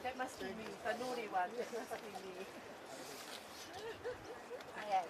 That must be me, the naughty one. That must be me. I am.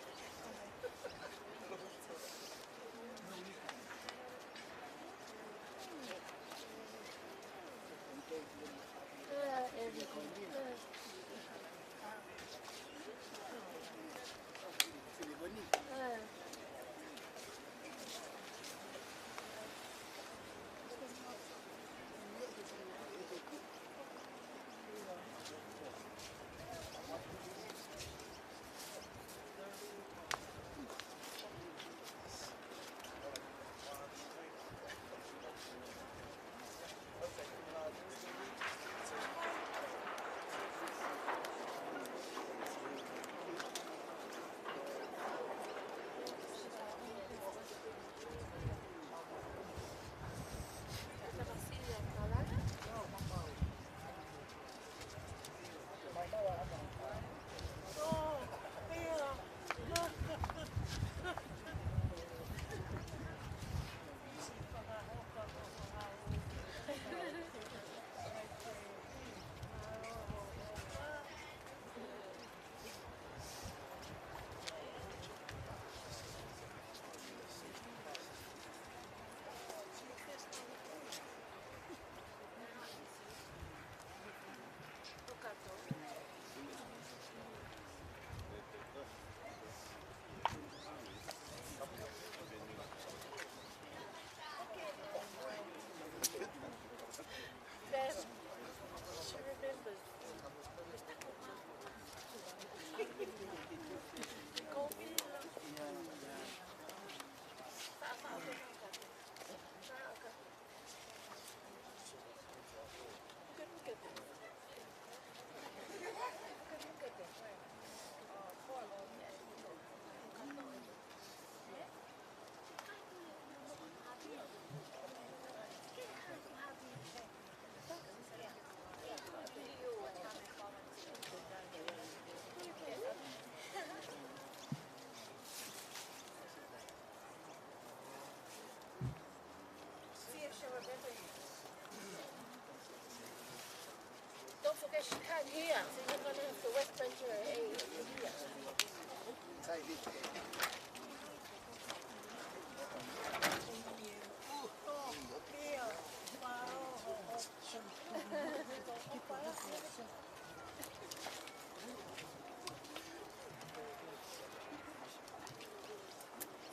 Don't forget she can't hear, so you're gonna have to whisper to her, hey, you hear.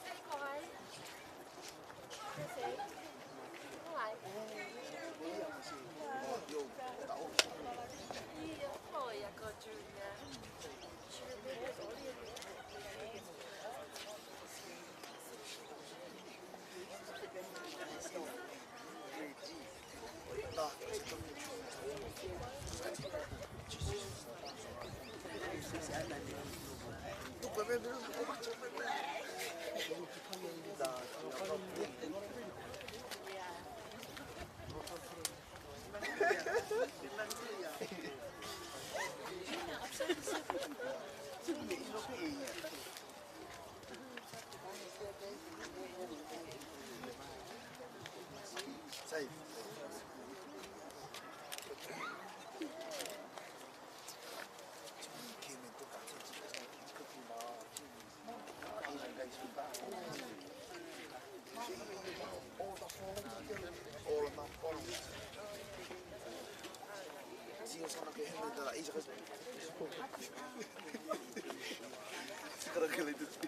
Say coi. Say. Lại. Poi a Giulia. She remembers all your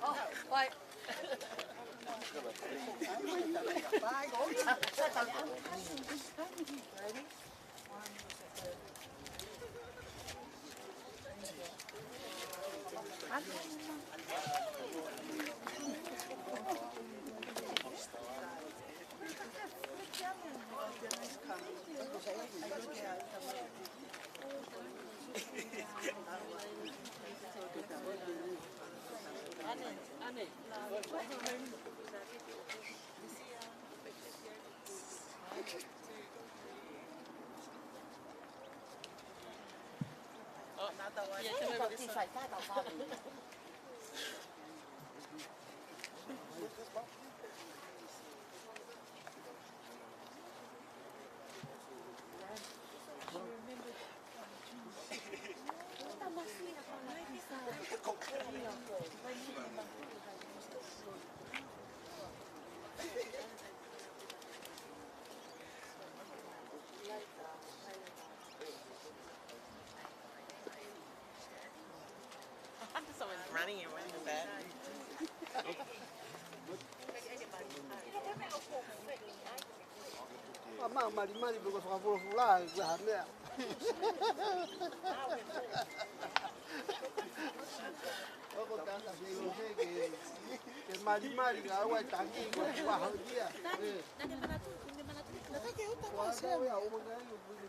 Oh, wait. Ready? นี่ไว้ในแบน Ama mali bego soka fula gua hamle. Aku tak tak sego ke mali ga wa tangi ko wa ha dia. Nani mana tu? Nataka Wa ga ya o mga yo buli.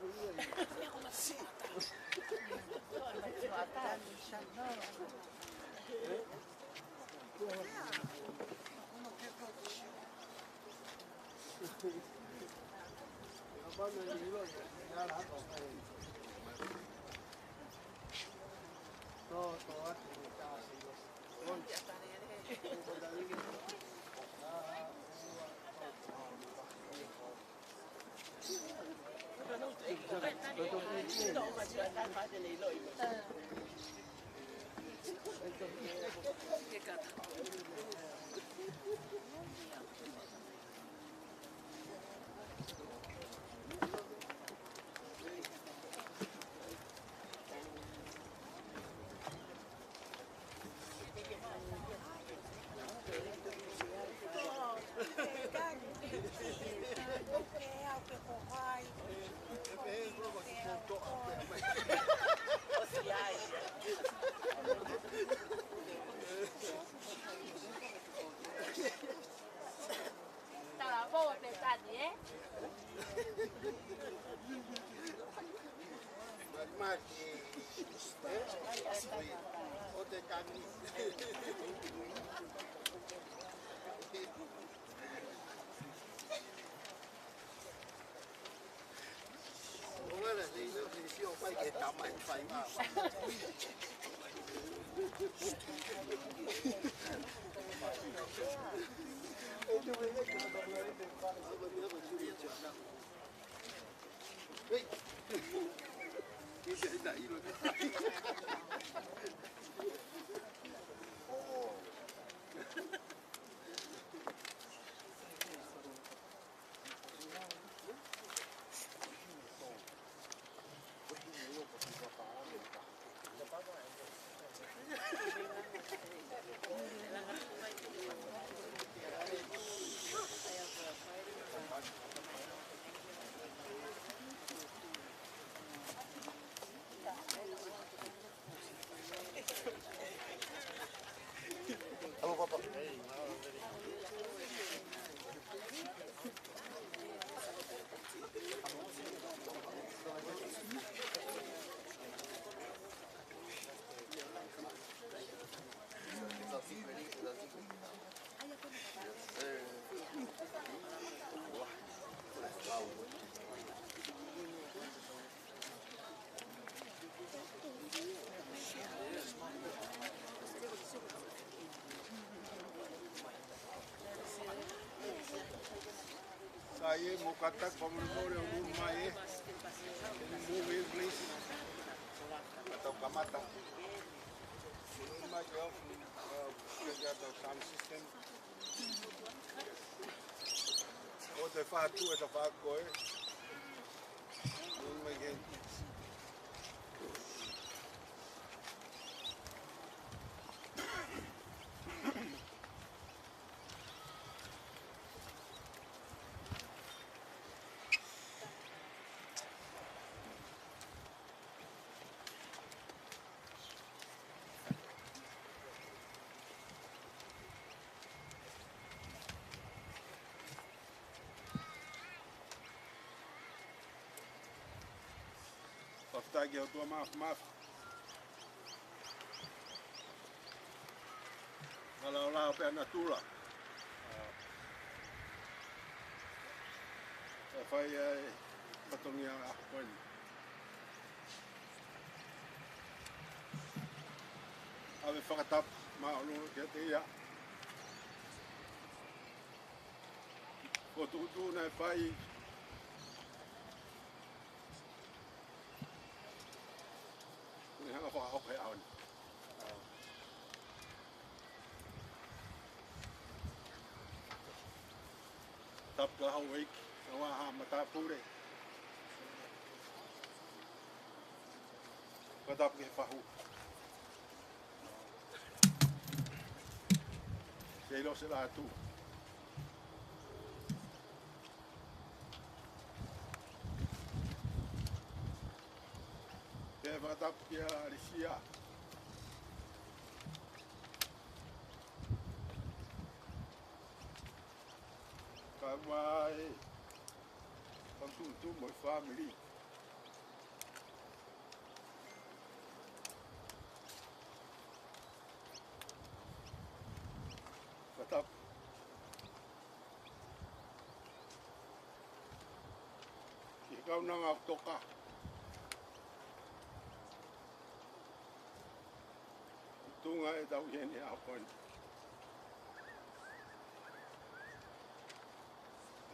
Saya mau kata komunikasi yang rumah move please atau kamata rumah jauh kerja atau sound system oh tepat tu tepat koi rumah gen Tagi tua maaf. Kalau lah apa yang natural. Fai patungnya pun. Ave fakatap maulu kete ya. Foto na fai okay on. Tập cơ hậu week, nó hàm mà ta phu đây. Có tập cái phá hụ. Kei lo se la tu. Kei whatap kia arisia. Ka mai tu my family. Whatap. Kau nang au toka. Tunga e tau hene a koe.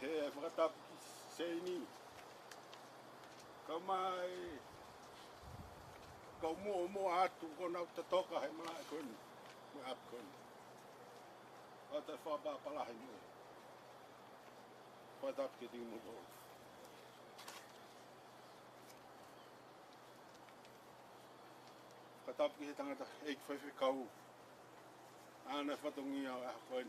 He whakatap ki seini. Ka mai. Kau mua atu kona au toka he maa koe. Mui ap koe. O te whaba palahi mui. Whakatap ki tingu mo tō. Whakatap ki he tangata eik whaiwhi kau. Ana whatongi au a koe.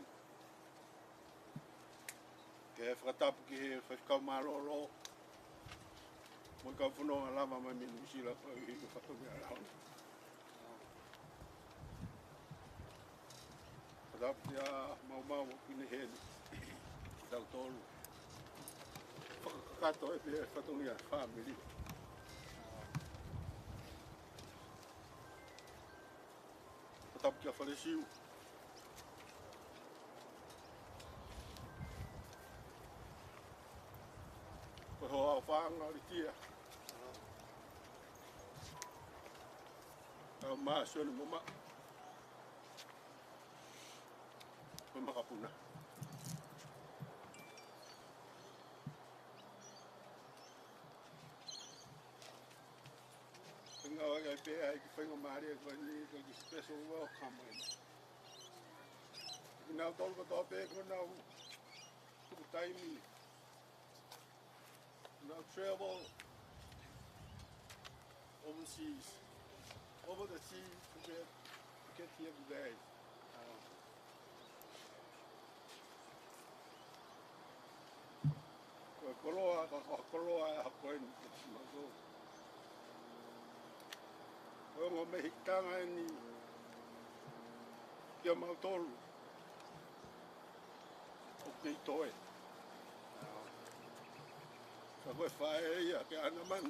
Ke he whakatap ki he whaiwhi kau maroro. Mui kau whanonga lama mai minu sila koe i whatongi a rao. Whakatap ki a mau kine heni. Tau tolu. Whakakato e pe whatongi a family. Whakatap ki a whalesiu. Koe hoa o whaanga o tia. Kau maa suani mama. Koe makapuna. Ngā waka e pēa i ki whainga maari e koe ni koe ki special welcome e. Ki nāu tolu katoa pēa koe nāu tuku taimi. Nāu travel overseas, over the sea to get here today. Koe koloa, ka koloa e hakoe ni te timago. Koe ngō mehitanga e ni kia mautolu. O kei toe. Ka koe whae ia ke ana man.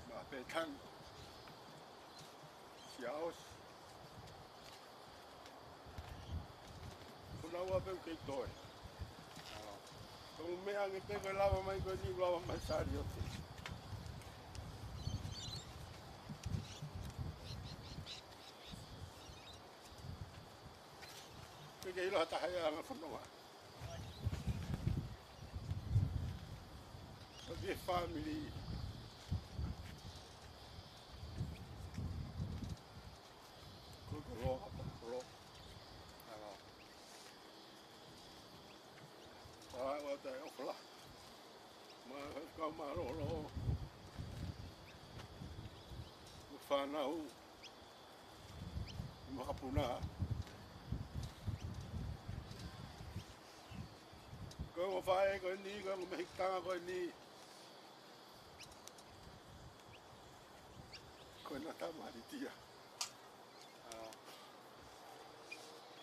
Ma pētang. Si aos. Kunaua peu kei toe. Kau mea nge te koe lawa mai koe ni lawa mai sari o te. Kei iloha tahai anga whanonga. Koe family. Koe koloa, koloa. Ai wa tai ofla. Ma kau maroro. Whanau. Makapuna. Koe ngō whae koe ni, koe ngō mehitanga koe ni. Koe nā tamari tia.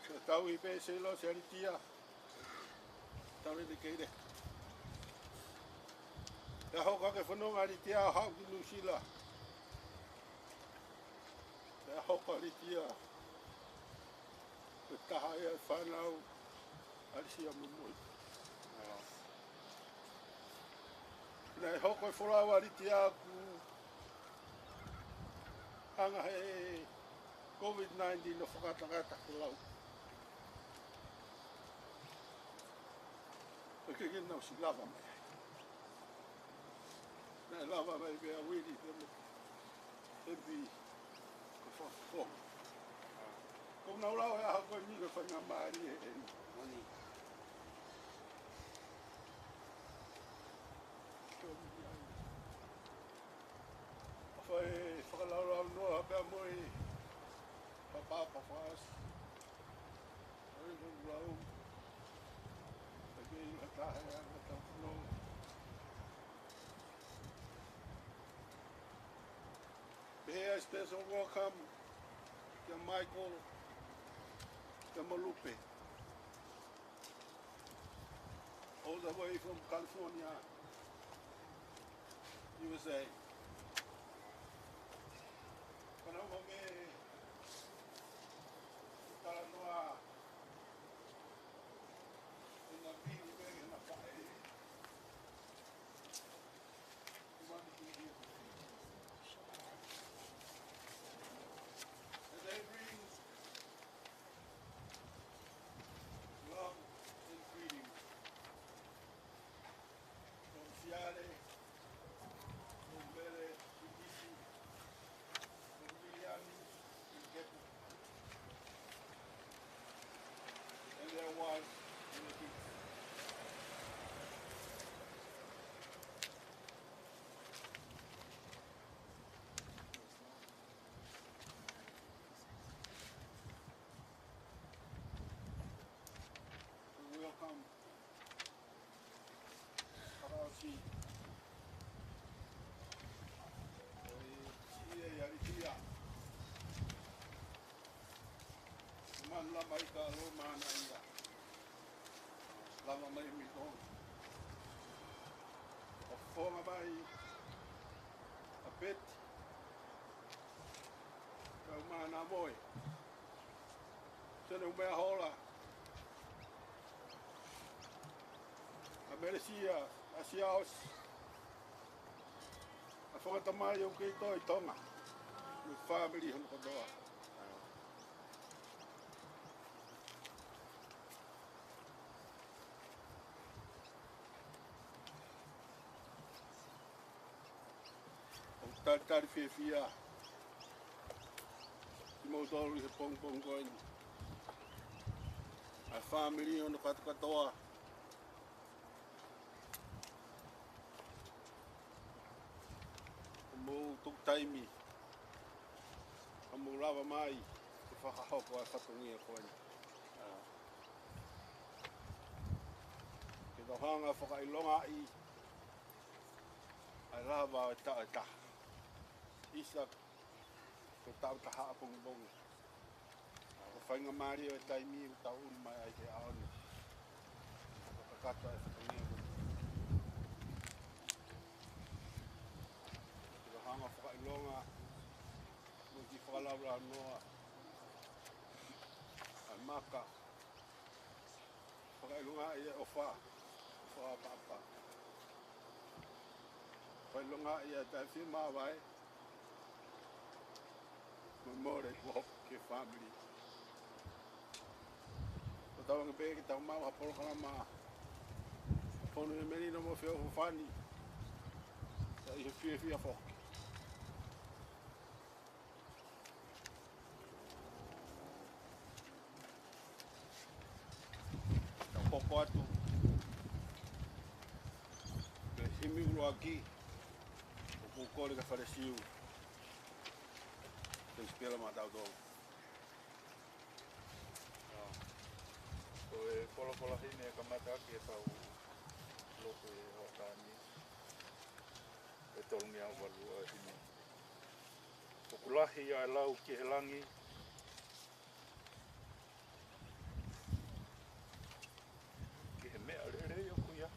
Ka tau i pēse lo se ari tia. Tau ni keire. Te hoka ke whanonga ari tia hau ki New Zealand. Te hoka ari tia. Te taha e whanau. Ari sia mumui. Nei hoko e wholau ari tia ku. Anga he COVID-19 no whakatangata ku lau. Ke ke nau si lava mai. Nei lava mai bea wiri te mo. Ebi. Ko whakako. Ko nau lau e aha koe ni ko whainga maari e ni. Whai whakalau noa pia moi. Papa whaas. lau. Pagi hatahe ana tauno. Here, special welcome to Michael Malupe, all the way from California, USA. Panama me Talanoa in the big way in the fire. And they bring love and greeting from Seattle, from Bele, Kikisi, from Miliani, and Kepu, and their wives and the kids. We welcome Karachi. Ia. Man lama I ka loma na ia. Lama mai mi tong. O fonga mai a pet. Ka mana moi. Sene umea hola. A meresia a siaos. A whakatamai o kei toi tonga. My family on the door. Tari fia. Mo dolu he pong going. My family on the Katakatoa. Mo tuk taimi. Mo lava mai. Te whakahoko a whatungia koeni. Ke tohanga whakailonga I. Ai lava e ta. Isa ko tau taha apong bongi. Ko whainga maari o taimi o tau unu mai ai te aoni. Ko kata e whakangia. Ke tohanga whakailonga. Mo ki whakalaura noa. Ai maka. Whakailonga I o wha. Wha papa. Whailonga I a tai whima wai. More walk ke family. O tawanga beke tau mau hapolo kalama. Pono e meni no mo feo fani. Sa I fia fok. Tau popo atu. Ke himi uro aki. O kukore ka wharesiu. Spela matau dong. Ko e polopola hine ka mata ki e tau loko e hokani. E tolungi au walua hine. Kokulahi a lau ki he langi. Ki he mea rere o kuia.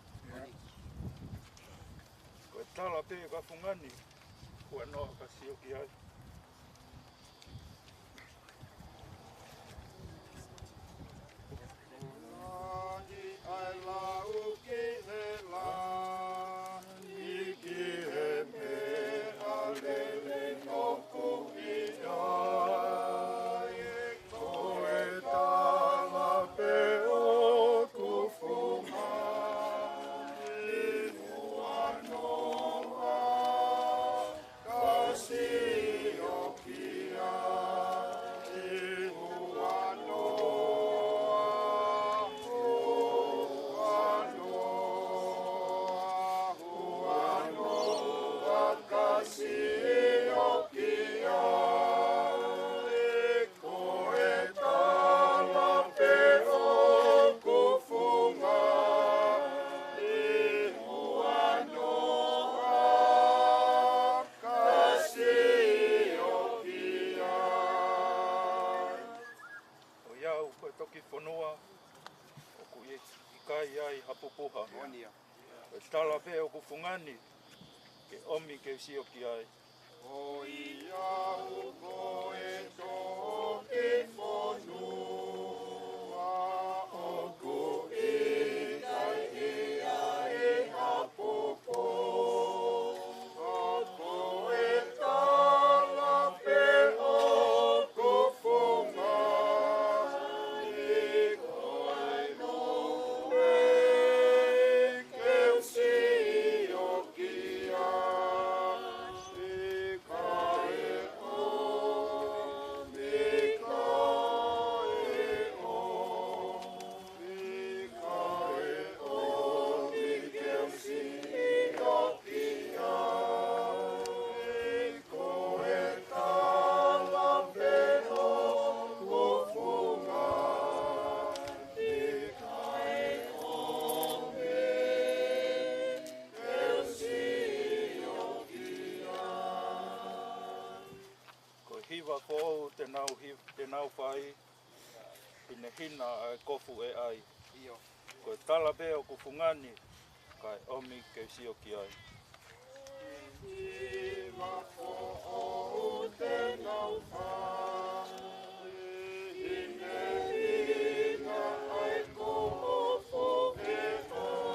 Ko e tala pe ka fungani. Ko e noa ka sio ki ai. See ai hapupuha. Monia. E tala pe o kufungani ke omi ke sio ki ai. O ia uko e to ke fonua o ko e kai e ai hapopo. O ko e tala pe o kufunga ni koe no e ke si o kia. Hiwa ko te nau whai i ne hina ai kofu e ai. Io. Ko tala pe o kufungani kai omi ke sio ki ai. Hiwa ko o te nau whai i ne hina ai kofu e ai.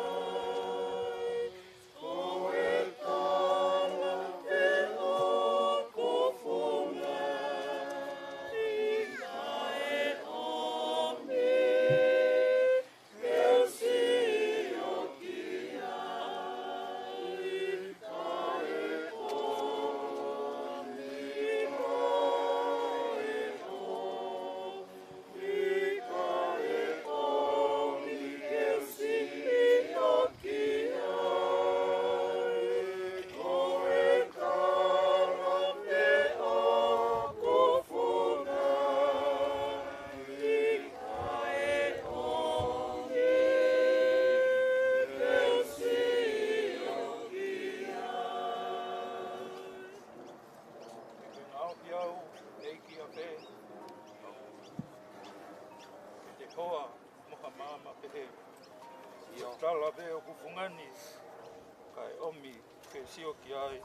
Ko e tala pe o kufunga Hoa moha mama pehe. Tala pe o kufungani kai omi ke sio ki ai.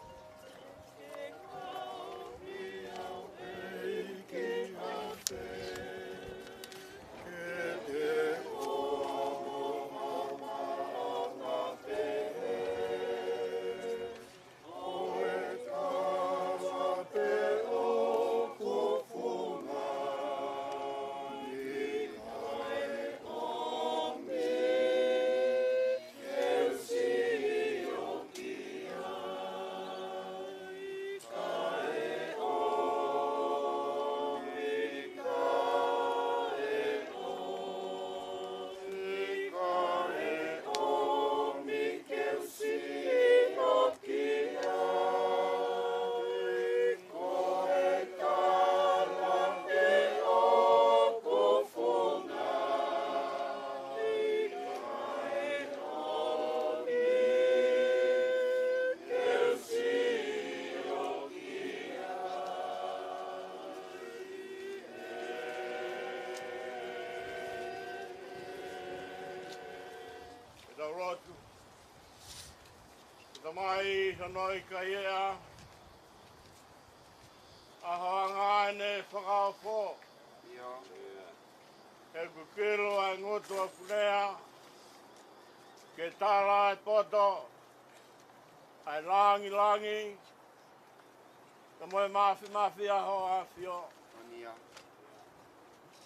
Rotu. Ka mai hanoi ka ia. Ahanga ne whakaofo. He kukiro ai ngotu a punea. Ke tala e poto. Ai langi langi. Ka moe mafi aho a fio.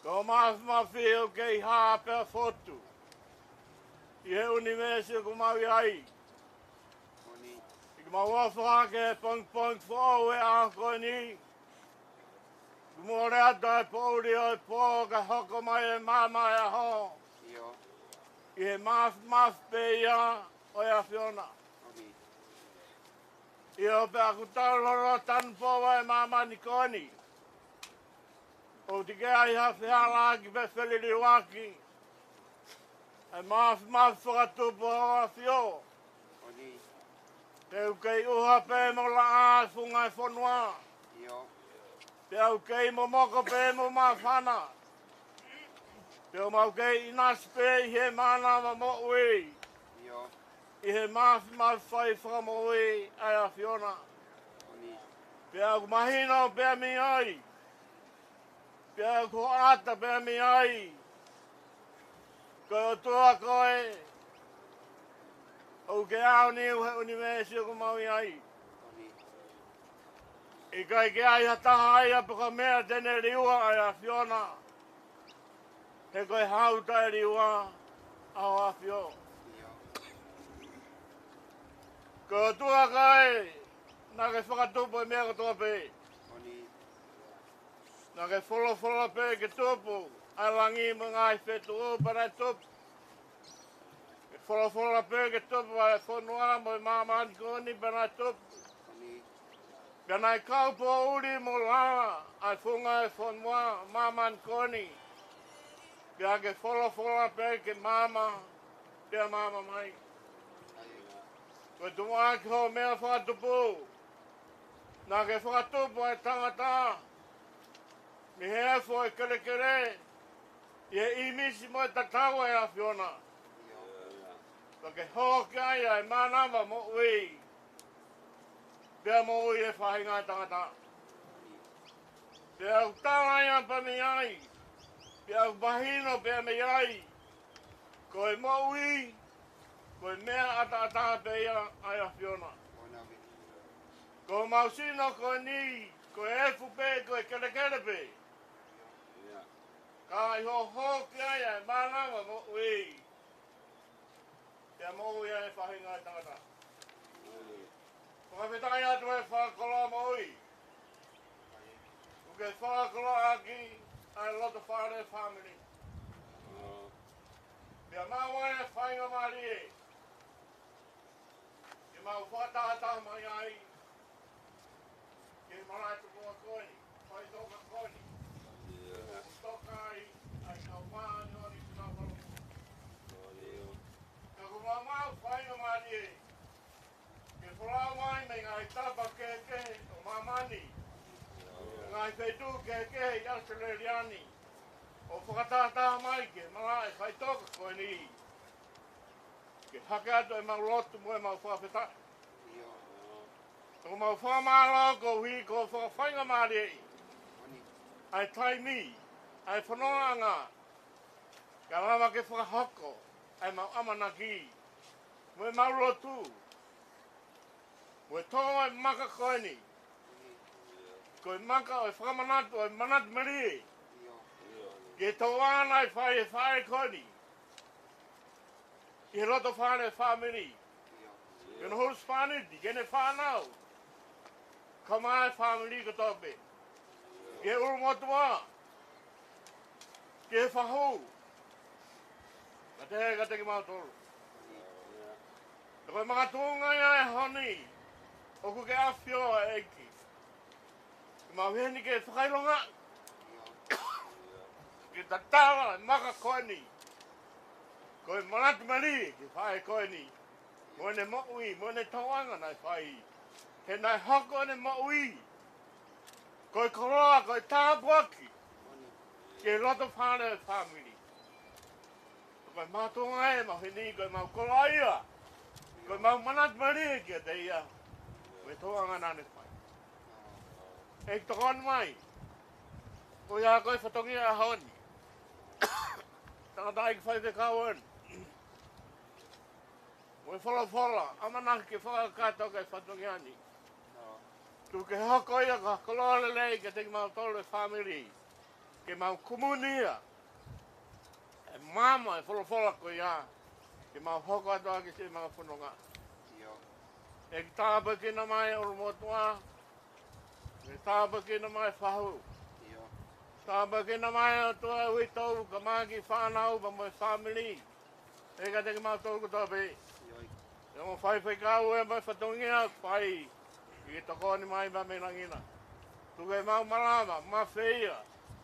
Ka mafi o kei haa pia fotu. I he universe ko maui ai. I ka maua whake pong whao e anko ni. Ku mōre ata e pōri o e pō ka hoko mai e mama e aho. I he maf pe ia o e a Fiona. I o pe aku tauloro tan pōwa e mama ni koni. O te kea i hawhi hala ki pe wheliri waki. E maf whakatupo a fio. Te au kei uha pe mo la a funga e whanua. Te au kei mo moko pe mo mawhana. Peo mau kei inas pe he mana ma mo ui. Ia. I he maafi mai whai whakamo ui ai a Fiona. Oni. Pea ku mahina pea mi ai. Pea ku ata pea mi ai. Koe o tua koe. O ke ao ni uhe universi o ku maui ai. Oni. I kai ke ai hataha ai a puka mea tene riua ai a Fiona. He koe hauta e riua au a Fio. Ia. Ko tua kai. Nā ke whakatupu e mea katoa pe. Oni. Nā ke wholo pe ke tupu. Ai langi mga ai whetu o parai tupu. Ke wholo pe ke tupu ai whanua mo i mamani koni parai tupu. Oni. Pea nai kaupo uri mo la ai whunga e whanua mamani koni. Pea ke wholo pe ke mama. Pea mama mai. Koe tunga ki ho mea whakatupu. Nā ke whakatupu ai tangata. Mi hea fo e kere kere. I he imisi mo e tatawa e a Fiona. Ka ke hoki ai ai manama mo ui. Pea mo ui e whahinga e tangata. Pea u tala ia pa mi ai. Pea u bahino pea mi ai. Koe mo ui. Koe mea ata pe ia ai a Fiona. Ona vi. Ko mausino koe ni. Koe efu pe koe kere kere pe. Ia. Ka i ho hoki ai ai manama mo ui. Pea mo ui ai whahinga e tangata. Whakawhitai atu e whakoloa mo ui. Uke whakoloa aki ai loto whare family. Pea mau ai e whainga mari e. Ke mau whakataha mai ai. Ke marai tukoa koni. Whai toka koni. Toka ai kau maani ori tuna whalu. Ka kumamau whainga mari e. Ke whalau mai me ngai tapa keke o mamani. Ngai whetu keke i Australiani. O whakataha mai ke marai whai toka koni. Ke hake atu e mau lotu mo e mau whakawhetai. Ia. Ko mau whamalo ko hui ko whakawhainga mari e. Oni. Ai tai mi, ai whanoanga. Ka mama ke whakahoko, ai mau amanaki. Mo e mau lotu. Mo e tonga e maka koeni. Ko e maka o e whakamanatu o e manatu meri. Ia. Ke toana e whae koeni. I he roto whane whamiri. Ia. Ke no huru spaniti, ke ne whanau. Ka mai whamiri ka tope. Ke uru motua. Ke whahu. Ka te ki mau toru. Koe mga tunga ia e honi. Oku ke awhio e eiki. Ke mau heni ke whakailonga. Ke tatawa e maka koeni. Koe manatu mari ke whae koeni. Mo ne mo'ui, mo ne tauanga nai whai. He nai hoko ne mo'ui. Koe koroa, koe tāpuaki. Oni. Ke loto whane family. Koe mātonga e mau heni, koe mau koroa ia. Koe mau manatu mari ke te ia. Koe tauanga nane whai. E tokon mai. Koe ia koe whatongi a honi. Tangata i ki whai te kauan. Koe whala, amanaki ke whakakato ke whatongi ani. Tu ke hoko ia ka kolore lei ke te mau tolu e family. Ke mau kumunia. E mama e whala ko ia. Ke mau hoko atoa ke te mau whanonga. Ia. E ki tāpa kina mai o rumotua. E tāpa kina mai whahu. Ia. Tāpa kina mai o tua uitou ka maki whanau pa mo e family. E ka te mau tolu ko tope. Ia. E mo whai kau e mai whatongia whai. I toko ni mai ma me langina. Tuke mau malama, ma whia.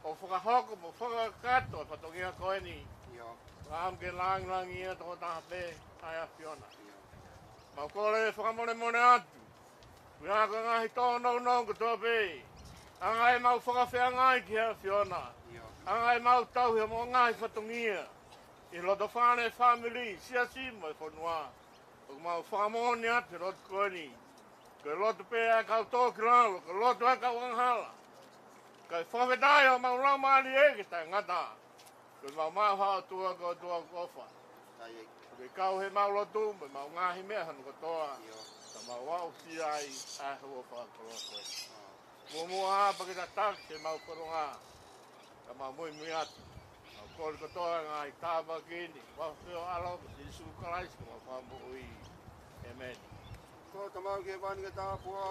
O whakahoko mo whakakato e whatongia koe ni. Ia. Ram ke langi ia toko taha pe ai a Fiona. Ia. Mau kore e whakamone mone atu. Mea ka ngahi tō nau ko tō pe. Anga e mau whakawhea ngai ki a Fiona. Ia. Angai mau tau he mo ngai whatongia. I loto whāne family, siasi mai whanua. O mau whamoni ate roto koni. Ka loto pēa kau tōki ralo, ka loto aka wanghala. Ka whawhetai o mau rau maari eke tai ngata. Ka mau mau hao tua ko tua kofa. Ka kau he mau loto, me mau ngahi mea hanu katoa. Ka mau wau si ai, ai hua whakaloto. Mua apa kita tak, se mau koronga. Ka mau mui mui atu. Kau katoa ngai tāma kini, wawhio alo, Yesu Christ, kua whamu ui. Amen. Ko tamau ke wani ke tāpua.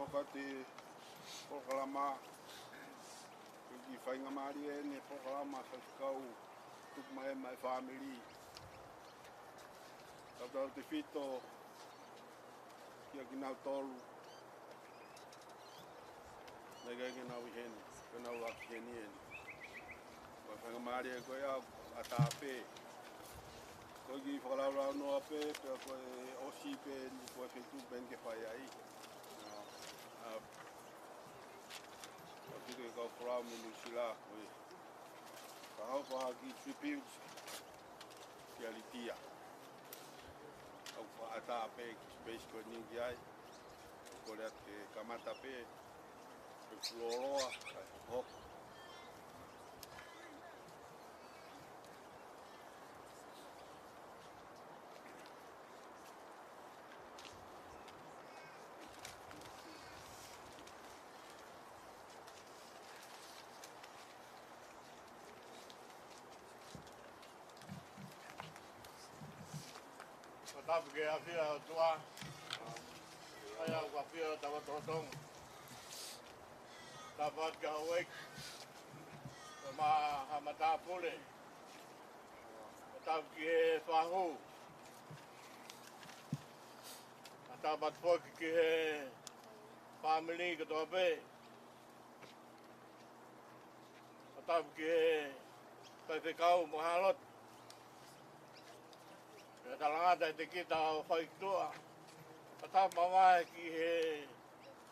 Pati pokalama ki whainga maari e ne pokalama kau tuk mai mai family tau te whito kia ki nau tolu nega ki nau i heni ka nau aki heni heni wa whainga maari e koe au a tāpe koe ki whakalau noa pe pia koe osi pe ni koe whitu ben ke whai ai Aku tu kau perlu menusila, kau bahagi tribute reality. Kau ada apa space kau ni jai, kau lihat kamata pe, berflora, hok. Tapu ke hawhia o tua. Ai au hawhia o tawa tōtong. Tapu at ka hawek. Ka maa hamata pule. Tapu ki he whahu. Tapu at poki ki he family ka toa pe. Tapu ki he whaiwhekau mohalot. Talangata te kita o whaikitua. Pata mawai ki he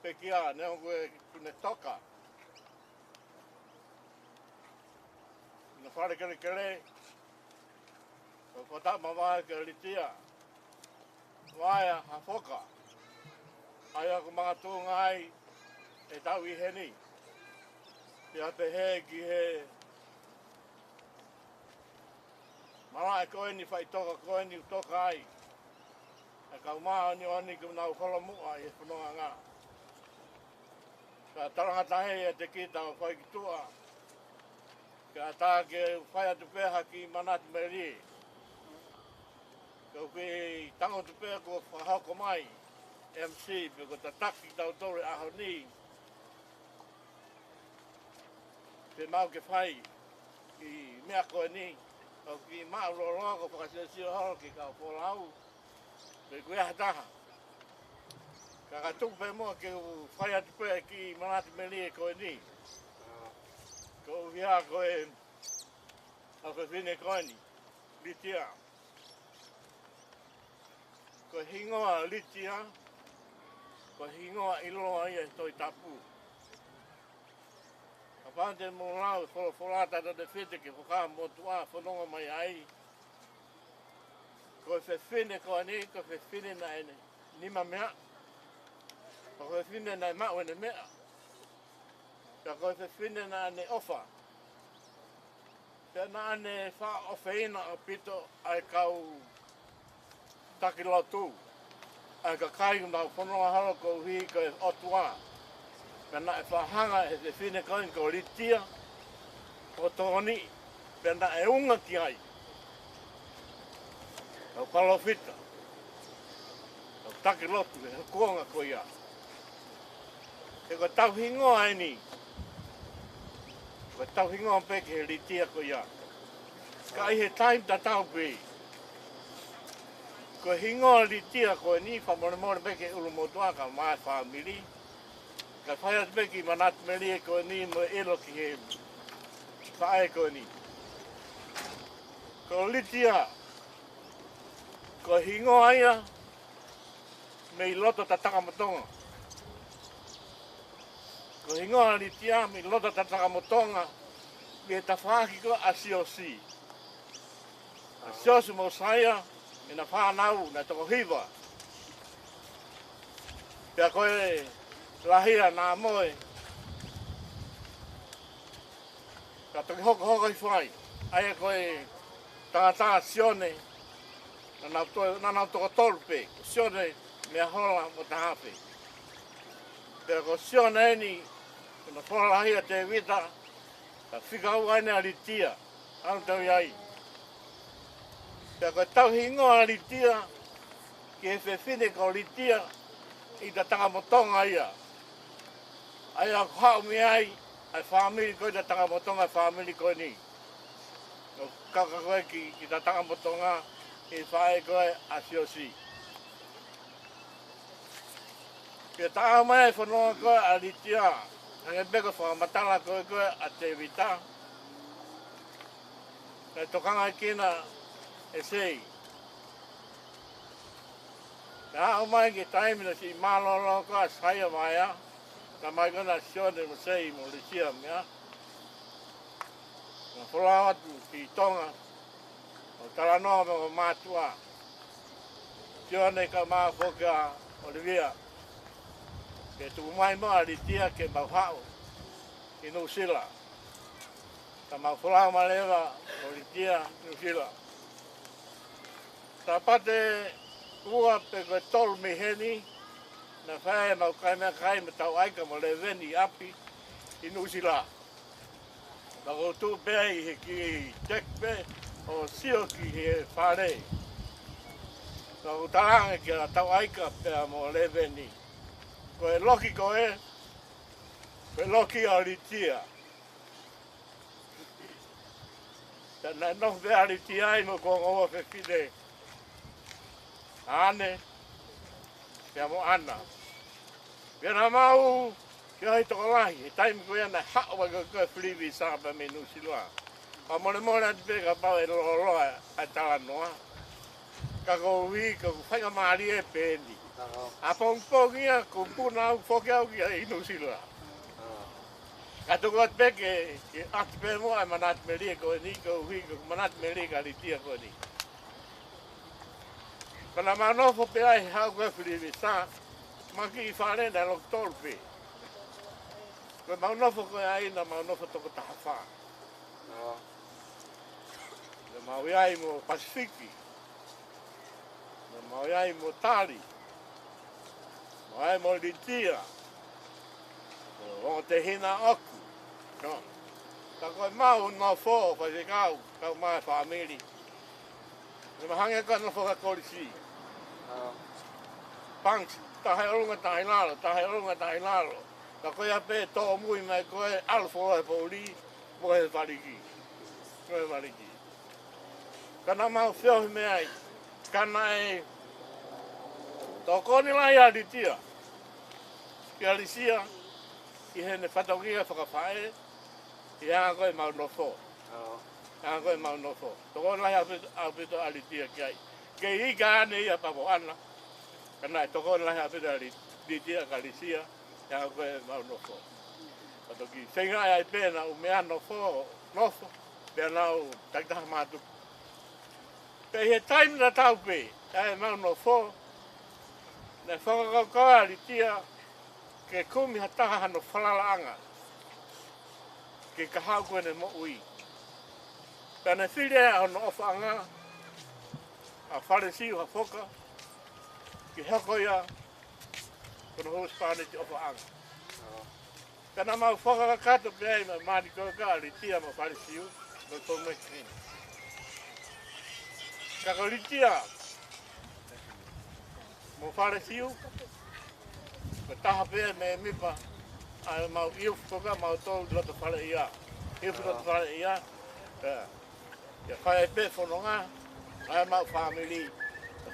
pekia neo koe tune toka. Ina whare kere kere. Pata mawai ke litia. Waia ha whoka. Aia ko mga tūnga ai e tau i heni. Pia te he ki he Mara koe ni whai toka koe ni toka ai. E kau maa ni oni ki nau kola mua i e whanonga ngā. Ka tarangata hei e te kita o whai ki tua. Ka tā ke whai atu peha ki manati me ri. Ka uke tango tu peha ko whahoko mai. MC pe ko ta taki tau tore aho ni. pe mau ke whai ki mea koe ni. O ki mau roroa ko whakasio horo ki kau polau. Pe koe hataha. Ka katuku pe mua ke whai atu koe ki manati meli e koe ni. Ko hia koe au koe whine koe ni. Litia. Ko hingoa litia. Ko hingoa iloa ia toi tapu. Ka pante mo lau wholata da de white ke whaka motua whanonga mai ai. Ko whine koe ni, ko whine na ene nima mea. Ko whine na mau ene mea. Ka ko whine na ane ofa. Pena ane wha ofeina o pito ai kau takilo tu. Ai ka kai ma whanonga haro ko hui ko otua. Pena e whahanga e te whine koe ko litia o tōni. Pena e unga ki ai. Au palofita. Au takilotu e kuonga ko ia. E ko tau hingoa ai ni. Ko tau hingoa peke he litia ko ia. Ka i he time ta tau pe. Ko hingoa litia ko ni whamore peke ulu motua ka mai whamiri. Ka whaiat peke manat meri e ko ni mo elo ki he whae ko ni. Ko litia. Ko hingoa ia. Me i loto ta takamotonga. Ko hingoa litia me i loto ta takamotonga. Me ta whaki ko asiosi. Asiosi mo saia. Me na whanau na toko hiwa. Pea koe lahia nā moe. Ka toki hoko i whai. Aia koe tangata sione. Na nau toko tolpe. Sione mea hola mo ta hape. Pea ko sione eni. Na whora lahia te vita. Ka whikau aine a litia. Anu tau iai. Pea koe tau hingoa litia. Ki e whine ko litia. I ta takamotonga ia. Aia ko hau mi ai. Ai whamiri koe ta takamotonga whamiri koe ni. No kaka koe ki ta takamotonga. I whae koe asiosi. Pia taha mai whanonga koe a litia. Hange beko whakamatala koe a te vita. Kei tokanga kina e sei. Ka hao mai ki taimina si malolo koe a saia mai a. Ka mai kona sione mo sei mo lisia mea. Ka whola atu ki tonga. O taranoa me o mātua. Sione ka maa whoka Olivia. Ke tuku mai moa litia ke mauhao. Ki Nusila. Ka mau whola malewa o litia Nusila. Ta pate ua pe koe tolu miheni. Na whae mau kai mea kai me tau aika mo le veni api i Nusila. Ka koutu pea i he ki tekpe. O sio ki he whare. Ka utarange ki a tau aika pea mo leveni. Ko e loki ko e. Ko e loki a litia. Tana nof pea litia ai mo ko ngoa fe fide. Ane. Pea mo ana. Pea na mau. Ki hai toko lahi. E taimi ko ia na hawa koe whiriwi sāpa me Nusila. Pa mole ati peka pau e loloa a tala noa. Ka kou hui, ka kou whainga maari e pēni. A pongpongi a kou puna au whoke au ki a Nusila. Ka tuku at peke, ki ati pē mua e manat me lia koe ni, kou hui, kou manat me lia ka litia koe ni. Kana manofo pe ai hau koe whiriwi sā, maki i whanenda e lok tolu pē. Koe maunofo koe aina, maunofo toko taha whaa. Na mau iai mo Pasifiki. Na mau iai mo Tali. Mau iai mo Litia. O te hina oku. No. Ka koe mau no fō, whaise kau mai whamiri. Na mahange koe no whoka korisi. Punks, tahe orunga tahi lalo. Ka koe ape tō mui mai koe alfo e pōri. Moe Variki. Moe Variki. Kana mau whio me ai. Kana e toko ni lai a litia. Ki alisia. I hene whataukia whakawhae. I anga koe mau nofo. Anga koe mau nofo. Toko ni lai au pito a litia ki ai. Ke i ka ane ia papo ana. Kana e toko ni lai a pito a litia ka lisia. Anga koe mau nofo. Patoki senga ai pena o mea nofo. Nofo. Pea nau takitaha mātuku. Pe he time na tau pe, ai mau no fo. Na whakakaukaua litia, ke kumi hataha hano whalalaanga. Ke kahau koe ne mo ui. Pēne whire hano ofaanga, a wharesiu ha whoka, ki hako ia, kono hospane ti ofaanga. Pēna mau whakakakato pe ai ma maari koka litia ma wharesiu, no tō me kini. Kakalitia, mo wharesiu, me taha pēr me mipa, ai mau iu whoka, mau tōu loto whare ia. Iu loto whare ia, ia whae pē whanonga, ai mau whamili,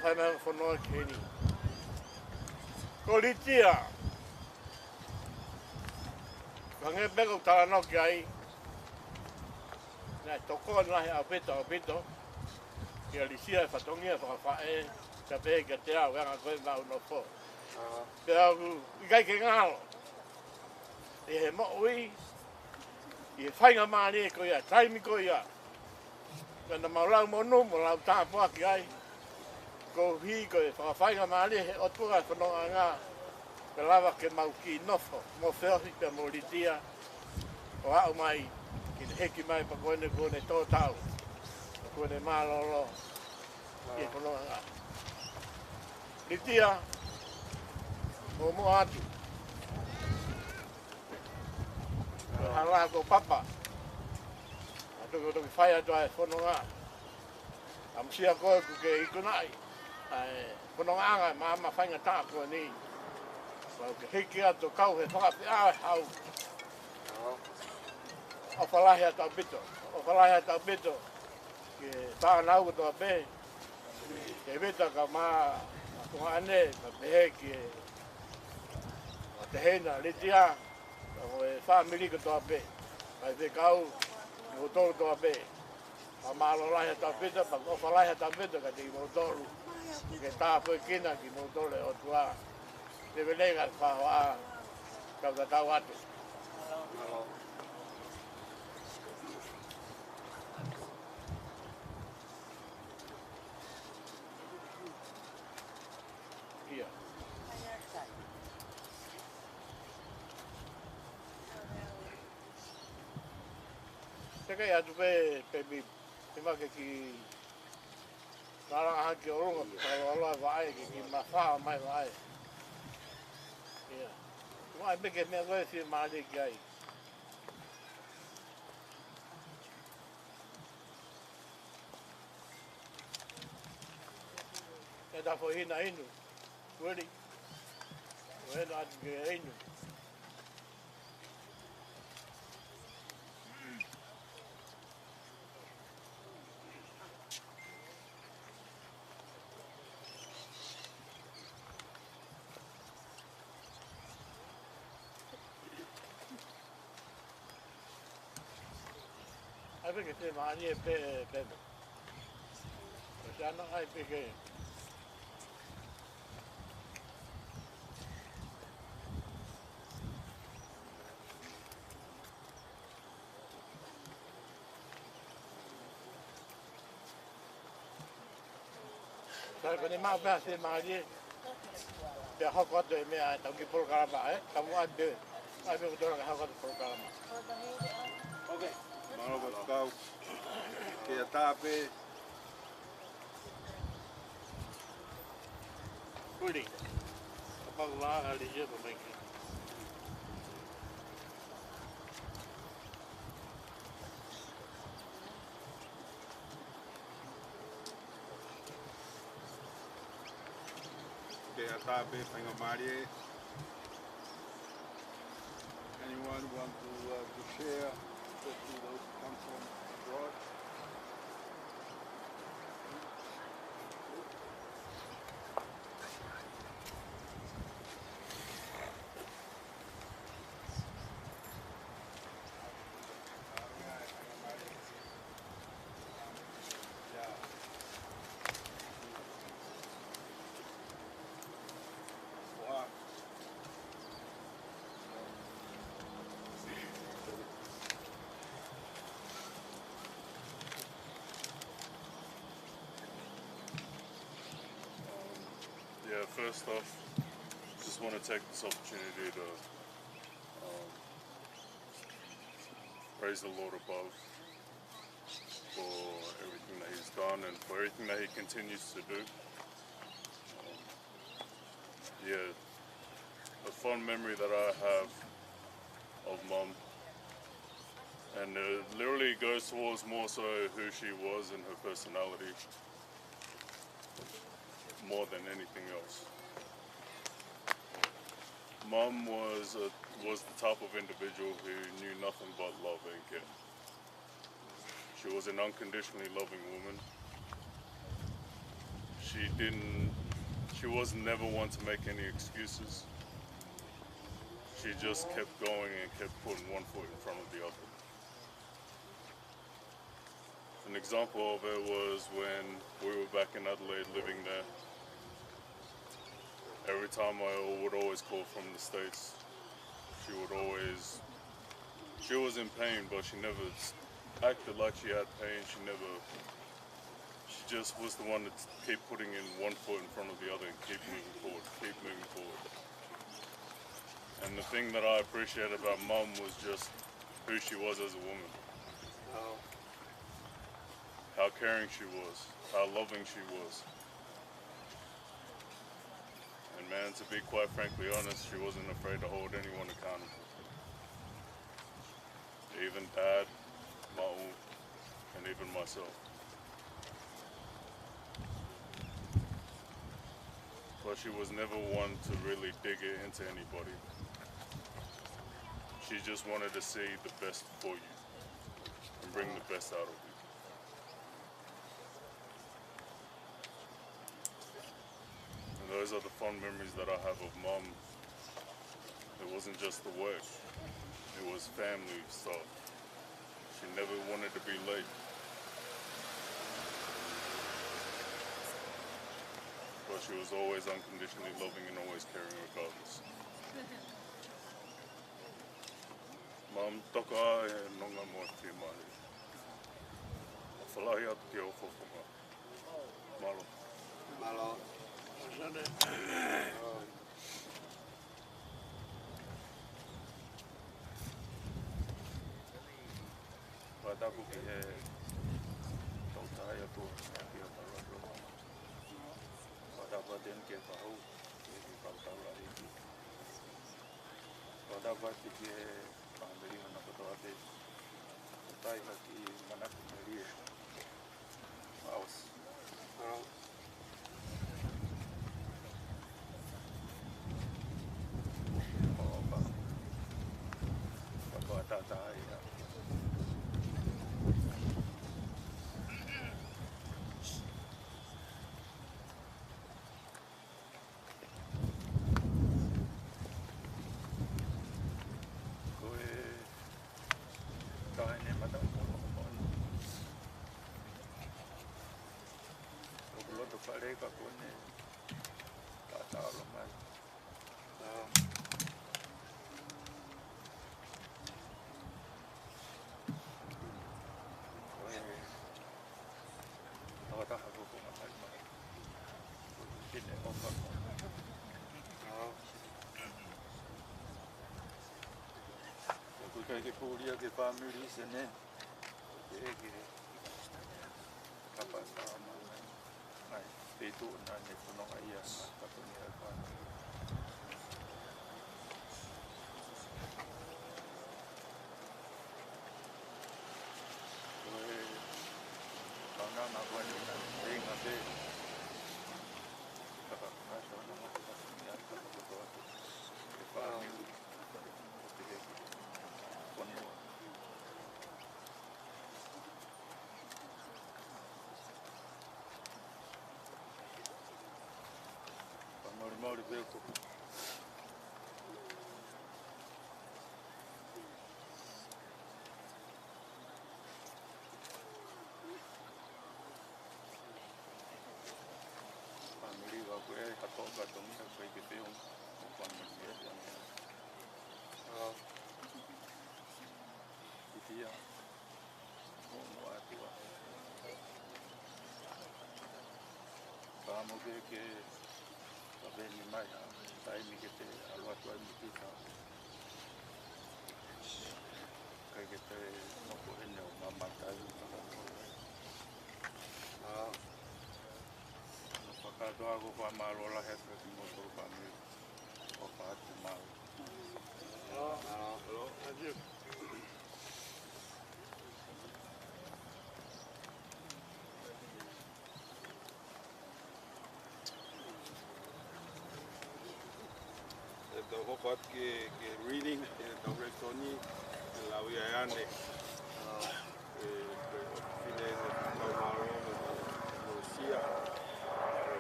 whae mau whanonga kini. Ko litia, kange peko tala noki ai, nai toko nahi au pito, Kia lisia e whatongia whakawhae, ka pēhe ka te au, anga koe mau no fo. Te au, i kai ke ngālo. I he mo ui, i he whainga maari e ko ia, taimi ko ia. Pena mau lau monu, mo lau tāpua ki ai. Ko hi ko e whakawhainga maari he otua e whanonga ngā. Pe lawa ke mau ki nofo, mo whiohi pe mo litia. O au mai, ki te heki mai pa koene kone tō tau. Kone mālolo, i whanonga ngā. Litia, mo atu. Hala ko papa. Atu ko whai atu ai whanonga. Amsia koe ku ke ikunai. Whanonga anga, maama whainga tā koe ni. Wau ke hiki atu kau he whakapi awe hau. O whalahi atu bito. O whalahi atu bito. Ke whanau ko toa pē. Ke vita ka mā tunga ane, ka pehe ki te hena, litia. Ko e whamiri ko toa pē. Kai te kau, mo tolu toa pē. Ma mālo lahi atu bito, pa ko whalahi atu bito ka te mo tolu. Ke tā pui kina ki mo tolu e o tua. Te velenga whahoa, kau ka tau atu. Ia. Te kai atu pe mi, te make ki Nāranga haki o runga, ka aloa wae ki ma whaa mai wae. Ia. Mai peke mea koe whia maare ki ai. E tafo hina inu. Kueri. Kueri atu ki inu. Ai peke te maani e pēme. Kasi ana ai peke. Sai kone maa pēa te maani e. Pea hoko atu e mea tau ki porokarama e. Tamu ai pēe. Ai pēe kutora ka hoko atu porokarama. Okay. Maroko kau. Ke a tāpe. Kuri. Kapau wāga li jepa mai ki. Ke a tāpe whainga maari e. Anyone want to share with those come from abroad. Wow. Yeah, first off, just want to take this opportunity to praise the Lord above for everything that He's done and for everything that He continues to do. Yeah, a fond memory that I have of Mum, and it literally goes towards more so who she was and her personality more than anything else. Mum was the type of individual who knew nothing but love and care. She was an unconditionally loving woman. She was never one to make any excuses. She just kept going and kept putting one foot in front of the other. An example of it was when we were back in Adelaide living there. Every time I would always call from the States, she was in pain, but she never acted like she had pain. She just was the one that kept putting in one foot in front of the other and keep moving forward. And the thing that I appreciated about Mum was just who she was as a woman. How caring she was, how loving she was. And man, to be quite frankly honest, she wasn't afraid to hold anyone accountable. Even Dad, Ma'u, and even myself. But she was never one to really dig it into anybody. She just wanted to see the best for you and bring the best out of you. And those are the fond memories that I have of Mum. It wasn't just the work, it was family stuff. She never wanted to be late. But she was always unconditionally loving and always caring regardless. Mum, toka e nonga mo te mai. Whalai atu ke o whawhunga. Malo. Malo. Wataku ki he tautai atu ki o tauraro. Wataku aten ke whahau ki he kautaura hiki. Wataku ati ki he pāmeri o nakato ate. Tai haki manaku merie. Aos. Opa. Wako atatai ya. Ka kone tatalo mai. Koe tawataha koko matai mai. Kine oka. Koe kai ke pūria ke whamiri sene. Ke kapasa mai. Ai, itu nanya punong ayah katanya kan. Koe kana na kwani na tenga te. Kaka kasa na mo katanya kan betul. Kepala. Kono. Maori veko. Family wa ko e hatoka tonga ko ke te on ko ni ya. Itia. O ati wa. Vamos ver que talvez ni mais sai mi que te algo atual mi tita que te no puede no mamá tal no para do algo para malo la gente que no por para mí o para tu mal adiós. The hokot ke reading the Tony la wiayane fine no maro no sia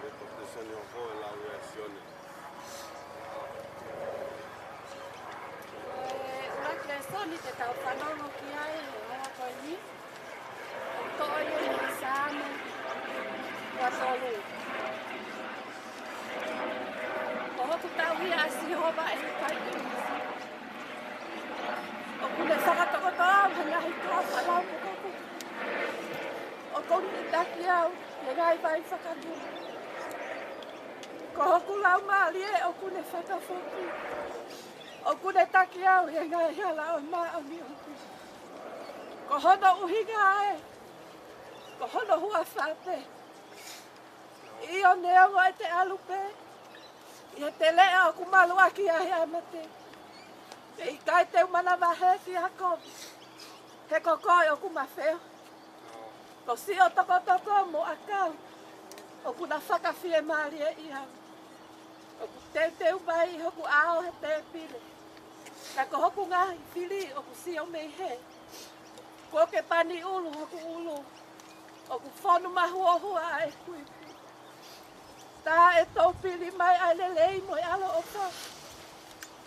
de protección de ojo la wiacione Una creazione che sta facendo chi ha una cosa togliere l'esame quando lui ko tau hi asi hoba e kai o kune sakata ko tau hanga hi ka ala ko o kon taki au le gai vai sakatu ko hoku lau mali e o kune fata foki o kune taki au le gai ala o ma o ni ko hono uhiga e ko hono hua fate I o neo e te alupe Ia te lea o kumalu aki a hea mate. I kai te umana wahe ki hako. He kokoi o kumawheo. Ko si o toko toko mo akau. O kuna whakawhie maari e iha. O ku te ubai hoku ao he te pile. Ka ko hoku ngahi whili o ku si o mei he. Ko ke pani ulu hoku ulu. O ku whonu mahuahua a e kuipu. Tā e tau pili mai ai le lei mo e alo opa.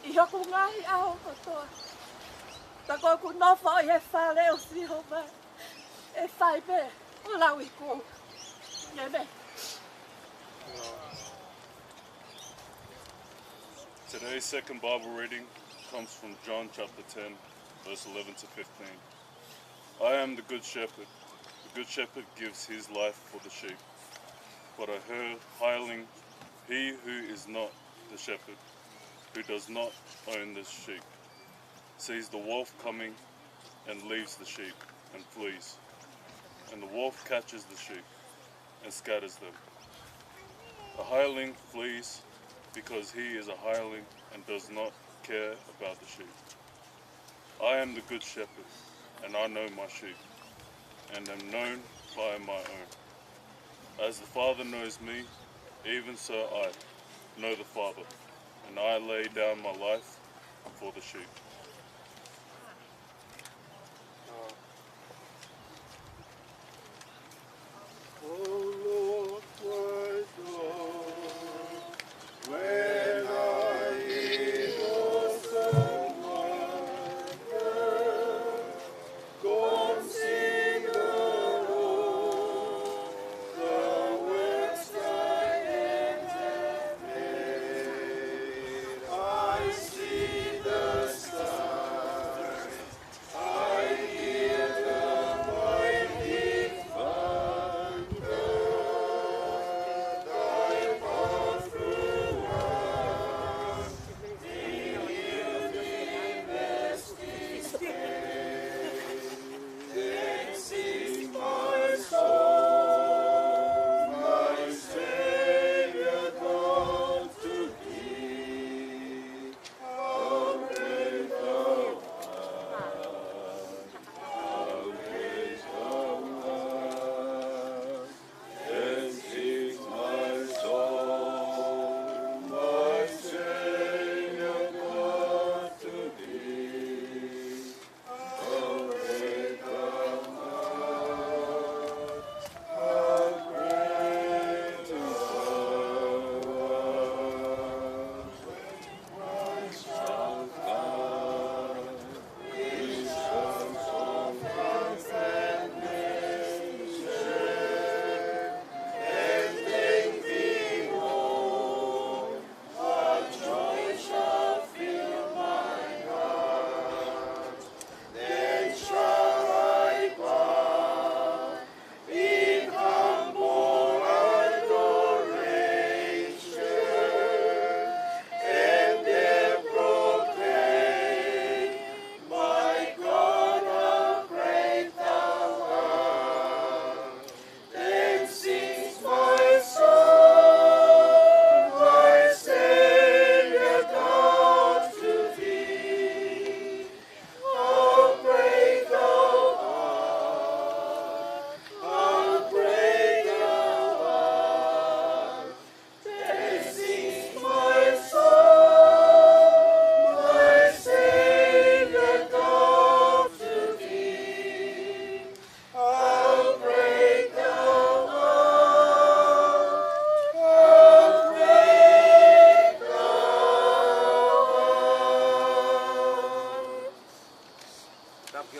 I hoku ngahi aho kotoa. Ta ko ku nofo I he whale o siho mai. E whai me o lau I kou. Nene. Today's second Bible reading comes from John chapter 10, verse 11 to 15. I am the good shepherd. The good shepherd gives his life for the sheep. But a hireling, he who is not the shepherd, who does not own the sheep, sees the wolf coming and leaves the sheep and flees. And the wolf catches the sheep and scatters them. The hireling flees because he is a hireling and does not care about the sheep. I am the good shepherd, and I know my sheep, and am known by my own. As the Father knows me, even so I know the Father, and I lay down my life for the sheep. I see the stars.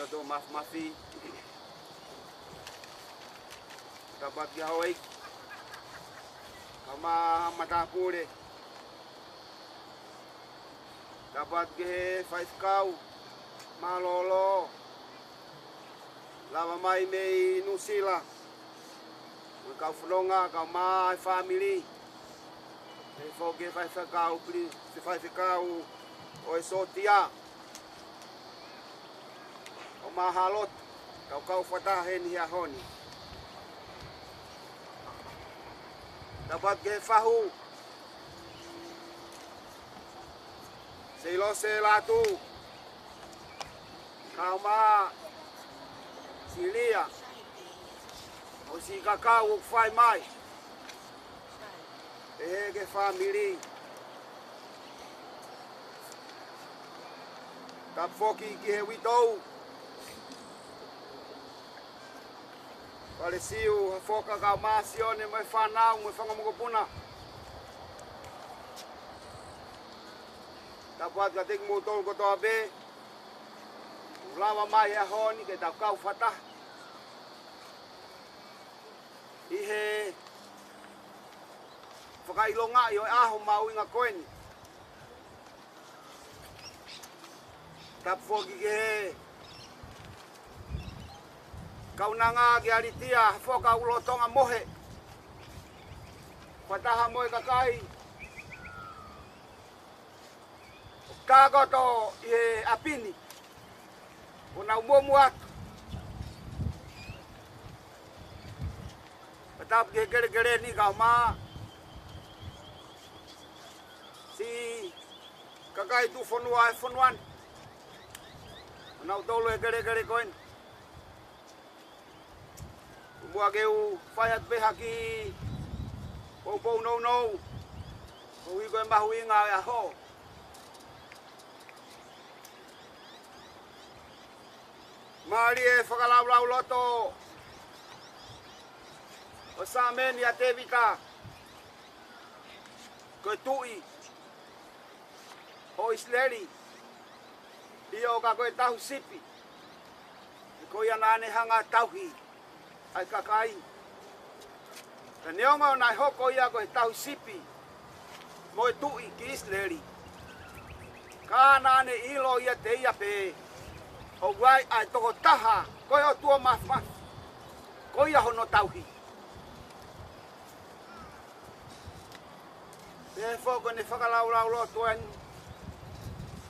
Ia do mafi. Dapat dia hoi. Kama mata pure. Dapat ke 5 kau. Malolo. Lama mai me nusila. Kau fulonga kau mai family. E foge 5 kau pli, 5 kau o sotia. O mahalot kau fatahen hia honi. Dapat ke fahu. Selo selatu. Kau ma silia. O si kakao fai mai. Ke family. Tap foki ki he witou. Palesiu foka ka masione mai fanau mai fanga mo puna. Tapat ka tik motor ko to abe. Lava mai ha honi ke tap kau fata. Ihe whakailonga i o aho mau inga koeni. Tap foki ke he. Kaunanga ki aritia whoka ulotonga mohe. Whataha moe kakai. Kagoto i he apini. O nau momu atu. Tap ke gere ni kau ma. Si kakai tu fonuan. Nau tolo e gere koin. Mua keu fayat behaki. Pou no. Ui koe mahu inga e aho. Mari e whakalau loto. O samen ia te vika. Koe tui. O isleri. Ia o ka koe tahu sipi. Koe anane hanga tauhi. Ai kakai. Ka neonga o nai hoko ia koe tahu sipi. Moe tui ki isleri. Ka anane ilo ia te ia pe. O wai ai toko taha. Koe o tua mafmaf. Koe ia hono tauhi. E foko ne whakalau lo tuen.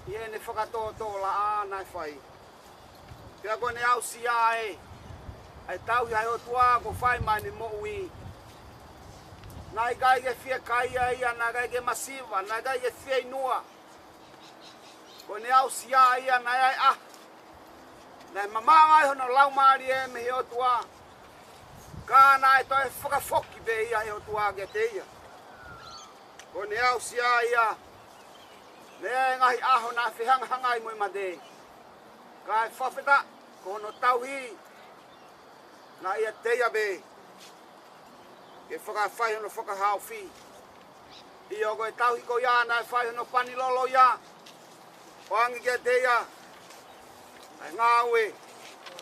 Ie ne whakatoto la a nai whai. Pea ko ne au si ae. Ai tau hai o tua ko whai mai ni mo ui. Nai gai ke fia kai ia, nai gai ke masiva, nai gai ke fia inua. Ko ne au si ae ia nai ai ah. Nai mamanga ai hono lau maari e me he o tua. Ka nai toi whakafoki be ia he o tua ke te ia. Ko ne au si ae ia. Ne ngahi aho na whihanghangai mo i made. Ka e whawheta, ko hono tauhi. Na ia teia be. Ke whakawhai hono whakahau whi. I o koe tauhi ko ia na e whai hono panilolo ia. O angi ke teia. Ai ngā ue.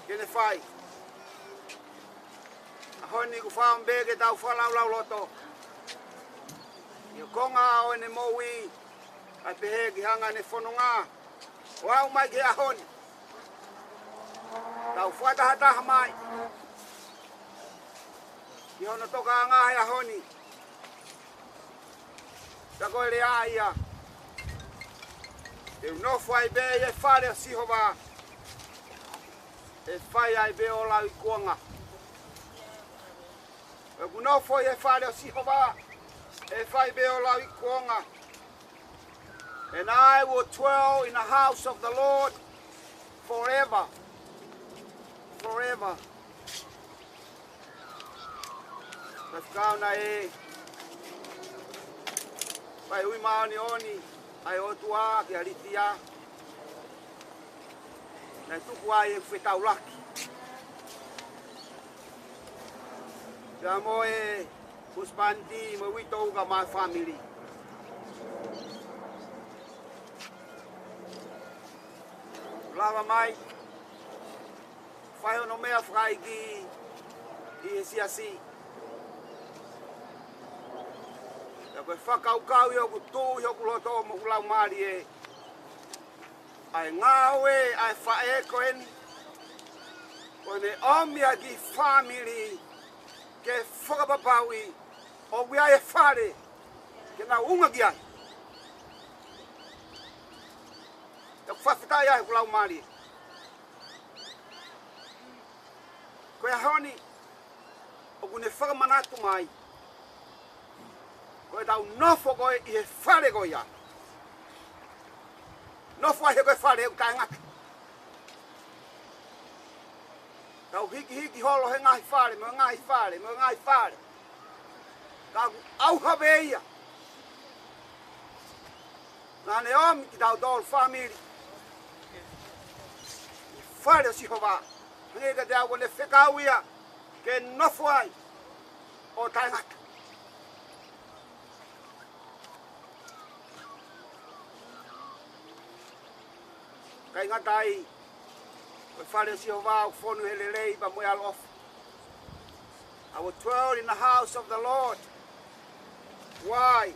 Ke ne whai. A honi ku whaambe ke tau whalau loto. I o konga o ne moui. Ai pehe ki hanga ne whanonga. O au mai ke ahoni. Tau whatahataha mai. Ki hono toka ngā he ahoni. Tako ele a ia. E unofo ai be e whare o sihova. E whai ai be o lau i kuanga. E unofo e whare o sihova. E whai be o lau i kuanga. And I will dwell in the house of the Lord forever. Forever. Tafkau na e. Pai ui maoni oni. Ai o tua ki aritia. Na tuku ai e whetau laki. Kia mo e Puspandi mo wito uga my family. Lava mai. Whai ono mea whaiki I e siasi. Ia koe whakaukau I oku tū I oku loto o moku lau maari e. Ai ngāwe, ai whae koen. Koene omia ki family ke whakapapaui o wia e whare ke ngā unga ki ai. Ia whawhitai ai kulau maari e. Koe honi, o kune whakamanatu mai. Koe tau nofo koe I he whare koe ia. Nofo ai he koe whare eu kai ngata. Tau hiki holo he ngahi whare, me ngahi whare, me ngahi whare. Tau auhawe ia. Nane omi ki tau dolu family. Whare o siho wā. Ngega te au ne whekau ia ke nofo ai o tai ngata. Kai ngata ai koe whare o siho wā o whonu he lelei pa moe alo ofu. I will dwell in the house of the Lord. Why?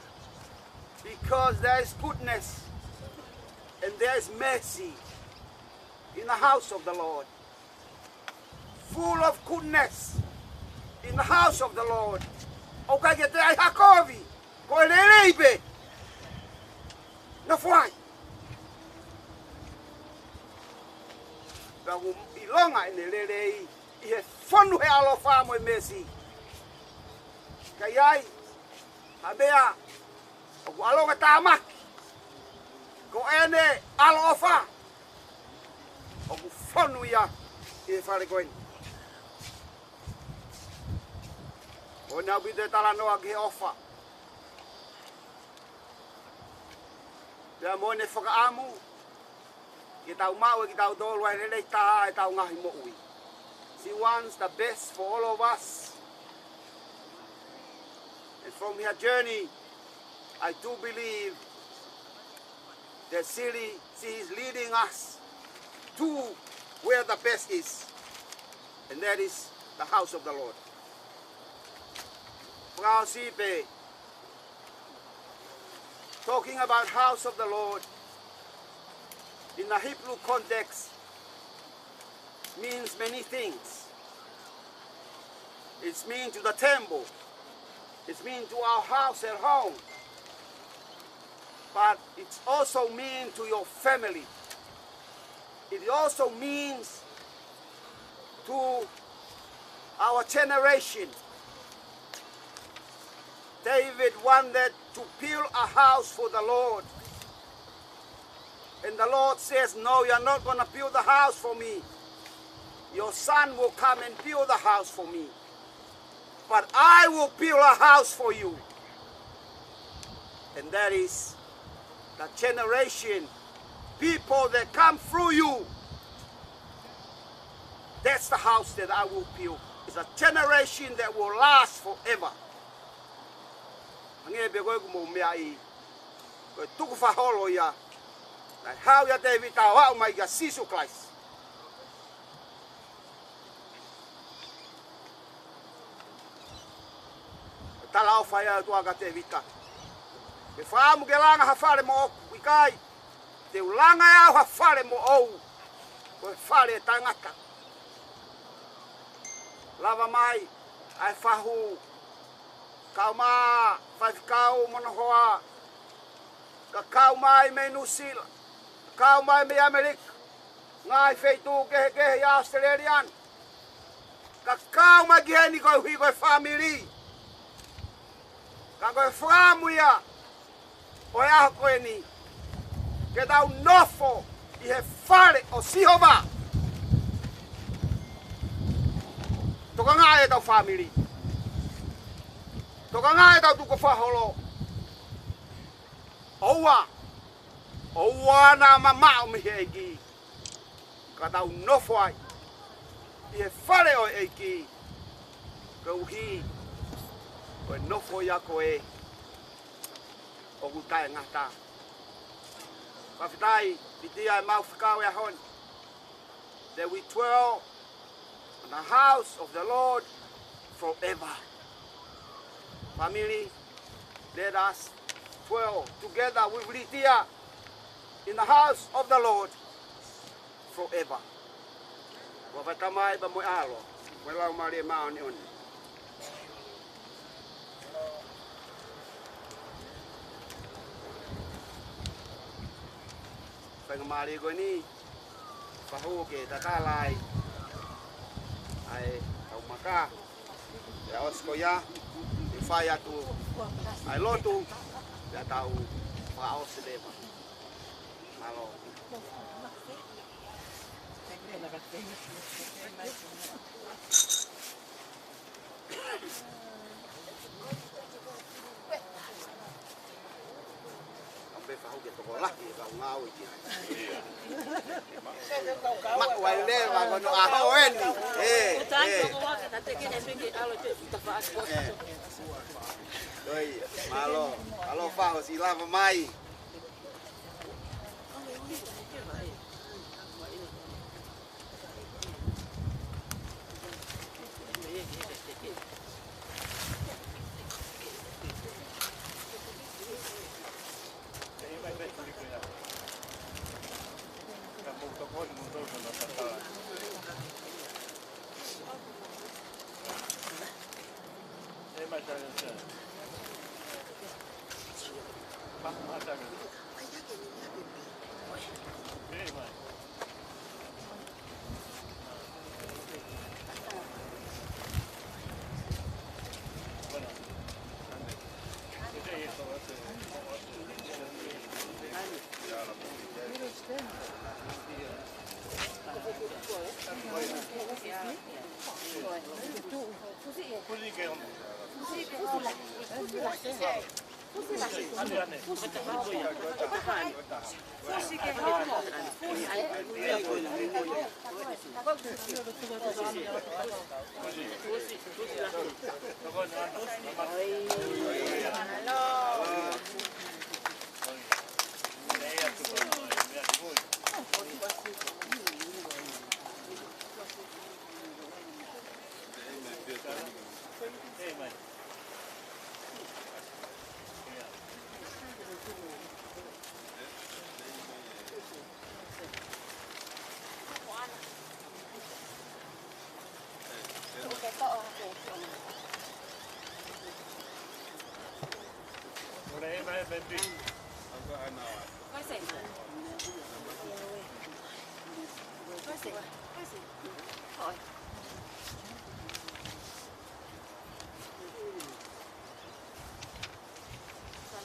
Because there is goodness and there is mercy in the house of the Lord. Full of goodness in the house of the Lord. O kai ke te ai hakovi, ko e lelei pe. Na whai. Ka I longa e lelei, I he whanu he alo wha mo e mesi. Kai ai, ha mea, o ku alonga tāmaki. Ko ene alo o wha. O ku whanu ia I he whare koeni. O nau ki te tala noa ki he ofa. Pea mo ne whakaamu, ki tau mau e ki tau dolu ai lelei taha e tau ngahi mo ui. She wants the best for all of us. And from her journey, I do believe that she is leading us to where the best is. And that is the house of the Lord. Talking about house of the Lord in the Hebrew context means many things. It means to the temple. It means to our house at home. But it also means to your family. It also means to our generation. David wanted to build a house for the Lord. And the Lord says, no, you're not going to build a house for me. Your son will come and build a house for me. But I will build a house for you. And that is the generation, people that come through you. That's the house that I will build. It's a generation that will last forever. Nge be koe kumo mea I koe tuku whaholo ia nai hau ia te vita wau mai ia Jesus Christ. Tala o whaia tuaga te vita. Me whaamu ke langa hawhare mo oku I kai. Te ulanga e au hawhare mo ou. Koe whare e tangata. Lava mai ai whahu. Kau ma whaifikau mono hoa. Ka kau mai me Nusila. Kau mai me Amerika. Ngai wheitu kehe I Australian. Ka kau mai ki heni koe hui koe family. Ka koe whaamu ia. O e aho koe ni. Ke tau nofo I he whare o Sihova. Toka ngā e tau family. Toka ngā e tau tuko whaholo. Oua nā mamao mi he eiki. Ka tau nofo ai. I he whare o eiki. Ka uhi. Koe nofo ia koe. O kutai ngata. Whawhitai, pitia e mau whakau e honi. That we dwell in the house of the Lord forever. Family, let us dwell together with Lydia in the house of the Lord forever. Wapatamai ba mo alo, wala mali mao ni oni. Pengemari ko ni pahuke takalay ay tau maka ya osko ya ifaya tu ay lotu ya tau pa osdema malo pahuke to laki ka ngau iki mak wale ba kono ahoen doi malo alo fa sila mai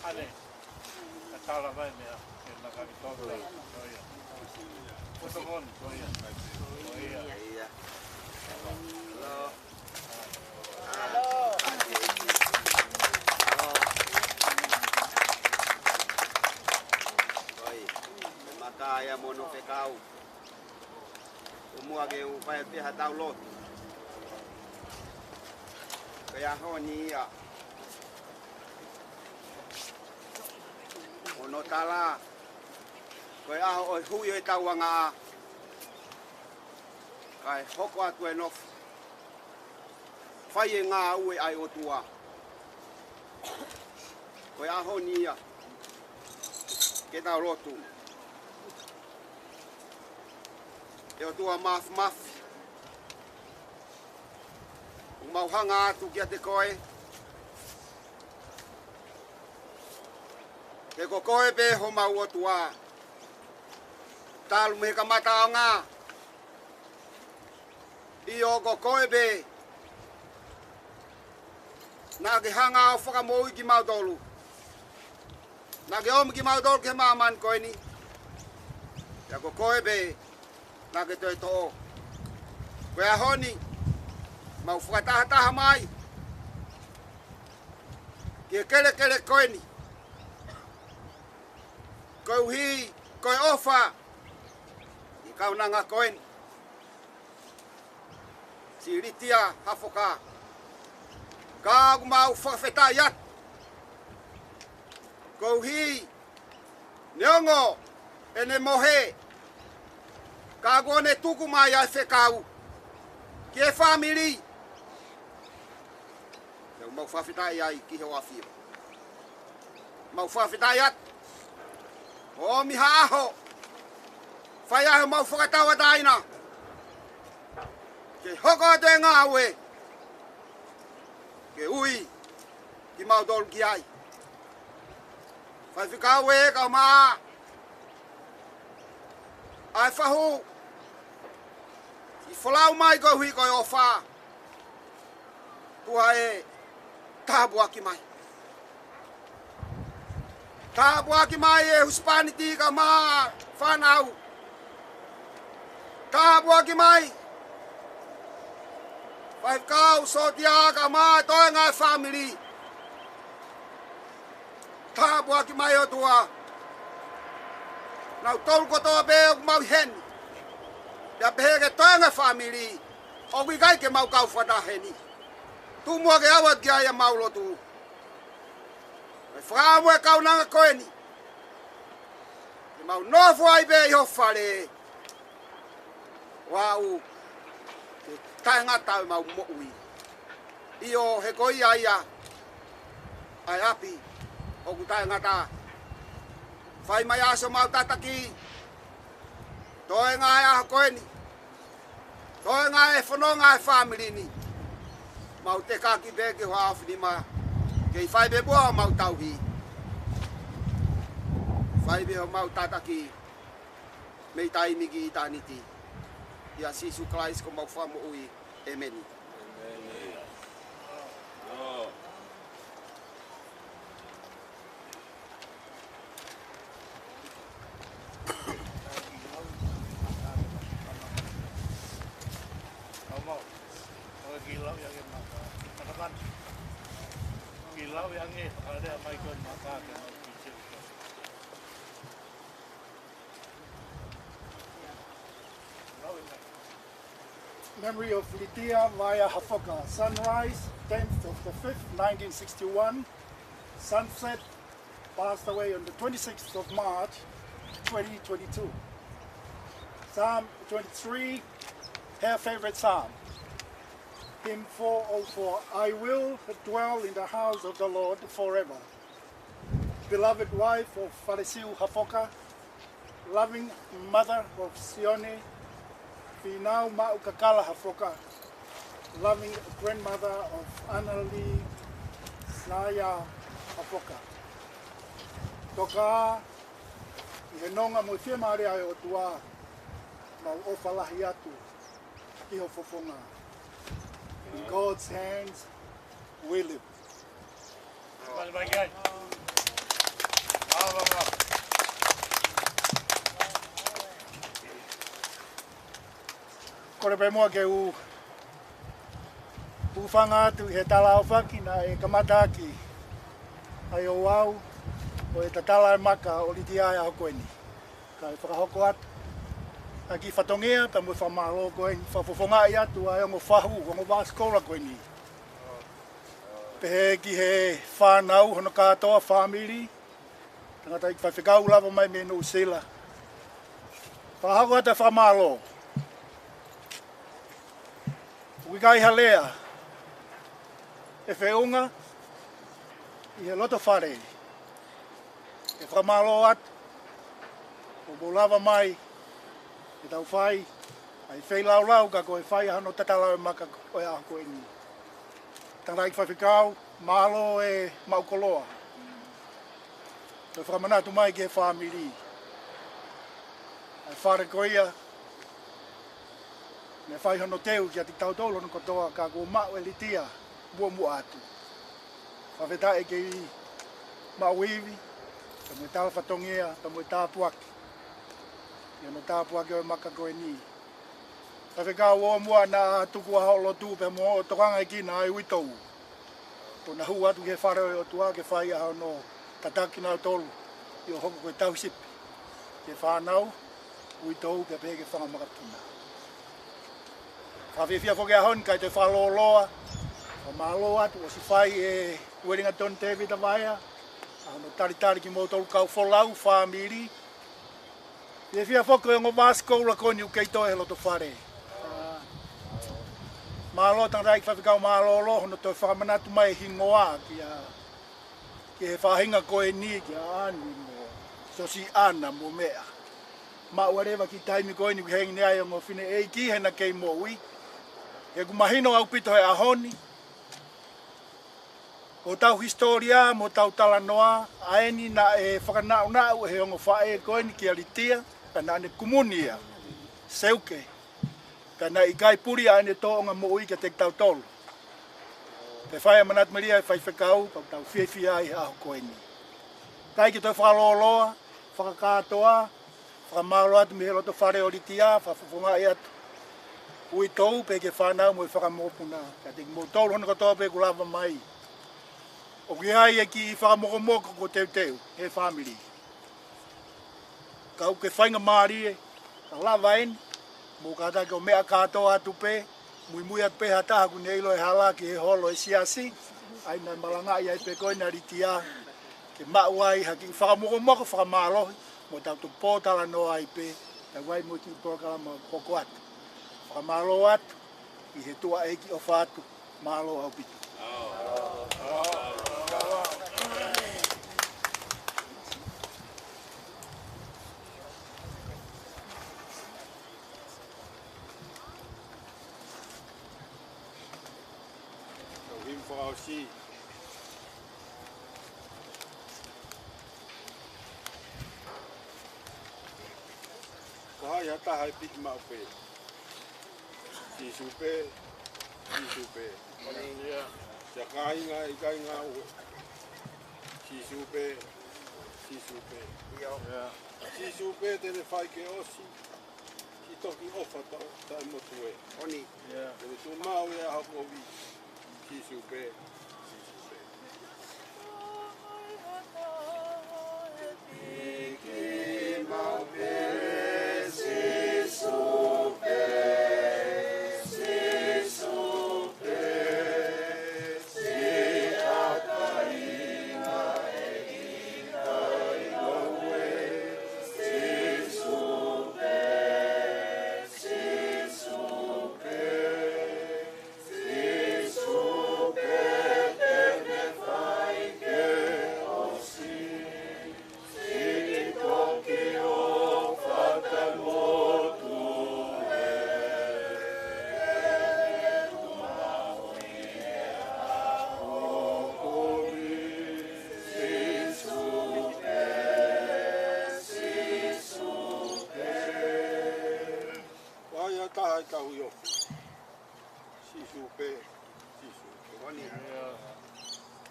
Ale, katawa ba niya? Nakakitoka. Putukon. Iya. Halo. Oi, makaya mono pekau. Umua ke upaya te hatau lot. Kaya honi ya. Ono tala koe aho oi hui e tauanga kai hoko atu e nofu whai e ngā ue ai o tua koe aho nia ke tau rotu e o tua maf umauhanga atu kia te koe ke ko koe pe ho mau o tua talu me kamata o ngā i o ko koe pe nā ke hanga o whakamoi ki mautolu nā ke omi ki mautolu ke māman koe ni ia ko koe pe nā ke toi to'o koe a honi mau whakataha mai ke kele koe ni koe uhi, koe ofa i kaunanga koen si ritia hafoka ka kumau whakawheta iat koe uhi neongo ene mohe ka kone tuku mai ai whekau Ke family. Yang mau whawhitai ai ki he wawhio. Mau whawhitai at. O mi haaho. Whai ahe mau whakatawa taina. Ke hoko te ngā ue. Ke ui. Ki mau tolu ki ai. Whai whikau e ka maa. Ai whahu. I whalau mai ko hui ko o wha. Tua e tāpua ki mai. Tāpua ki mai e huspaniti ka maa whanau. Tāpua ki mai. Whai kau sotia ka maa toi ngai family. Tāpua ki mai o tua. Nau tolu kotoa pe o mau heni. Ya peheke toenga family. O wikai ke mau kau whata heni. Tu mua ke awat ki aia mau lotu. Me whakamu e kau nanga koeni. Ke mau nofu ai pe i hofare. Wau. Ke tae ngata e mau moui. Io he koi aia. Ai api. O ku tae ngata. Whai mai aso mau tataki. Toi ngai aha koeni. Toi ngai e whanonga e family ni. Mau te kaki peke hoa awhini ma. Kei whai be bua mau tauhi. Whai be ho mau tataki. Mei taimi ki i taniti. Ia Sisu Christ ko mau whamu ui. Emeni. Gilau yang ini maka, katakan gilau yang ini ada Michael maka kena kicil. Memory of Lydia Vaya Hafoka. Sunrise, 10th of the 5th, 1961. Sunset, passed away on the 26th of March, 2022. Psalm 23, her favorite psalm. Hymn 404, I will dwell in the house of the Lord forever. Beloved wife of Farisiu Hafoka, loving mother of Sione, Finau Ma'ukakala Hafoka, loving grandmother of Annalie Snaya Hafoka. Toka, i he nonga mo whia maare ai o tua, mau ofalahi atu, i ho fofonga. In God's hands, we live. Kore pe mua ke u whanga atu he tala o whaki na e kamata aki. Ai o wau o e tatala e maka o liti ai au koeni. Ka e whakahoko atu. Aki whatongea, pa mui whamaro koeni, whafofonga i atu ai ongo whahu, ongo waskola koeni. Pehe ki he whanau, hono katoa, family. Tangata i whawhikau lava mai me no usila. Whahako ata whamaro. Wikai halea. E whiunga, i he loto whare. E whamaro atu, o mo lava mai, e tau whai, ai whai lau lau ka koe whai hano tatalau e maka koe a koe ni. Tangai whawhikau, malo e maukoloa. Koe whamanatu mai ke whamiri. Ai whare koea, me whai hano teu ki ati tau tolo no kotoa ka koe mau e litia, mua mua atu. Whawheta e ke i mauiwi, ka mui tala whatongea, ka mui tāpuaki. Ia no tāpuaki o maka koe ni. Whawheka o mua na tuku a holo tū pe mo o tokanga i kina ai uitou. Ko na hu atu ke whare o tua ke whai a no tataki nau tolu. I o hoko koe tau sipi. Ke whanau, uitou ke pehe ke whangamakatuna. Whawhewhia whoke a hon kai te whaloloa. O malo atu o si whai e Weringa Don David a Vaia. No taritari ki mo tolu kau wholau, whamiri. E whia whoko e ngō māskoula koni u kei toe lo to whare. Malo tang rai whawhikau malolo hono toi whakamanatu mai hingoa ki he whahinga koe ni ki a ani mo sosi ana mo mea. Ma warewa ki taimi koe ni hengi ni ai o ngofine e ki hena kei mo ui. E ku mahino au pito he ahoni. Ko tau historia mo tau talanoa aeni na e whakanau nau he ongo whae koe ni ki alitia kana ane kumunia seuke. Kana i kai puri aene toonga mo ui ka te tau tolu. Te whaia manat maria e whaiwhekau kau tau whiawhia ai aho koe ni. Kai ki toi whakaloloa, whakakatoa, whakamalo atu mi he loto whare o litia, whawhawhunga i atu. Ui tou pe ke whanau mo i whakamopuna. Ka te mo tolu hono katoa pe kulava mai. O ki hai e ki i whakamokomoko ko teu, he family. Kau ke whainga maari e, ka lava eni, mo kata ke o mea katoa atu pe, mui atu pe hataha ku neilo e hala ki he holo e siasi, ai nai malanga i ai pe koe na ritia, ke mauai haki i whakamokomoko whakamalohi, mo tau tu pōtala no ai pe, ta wai mo ki pōkala ma koko atu. Whakamalo atu, i he tua eki o whātu, malo au pitu. Si kahaya tahai pik mau pe si supe ya kai nga si supe te ne fai ke osi si toki ofa ta motue oni te tu mau ya hakovi si supe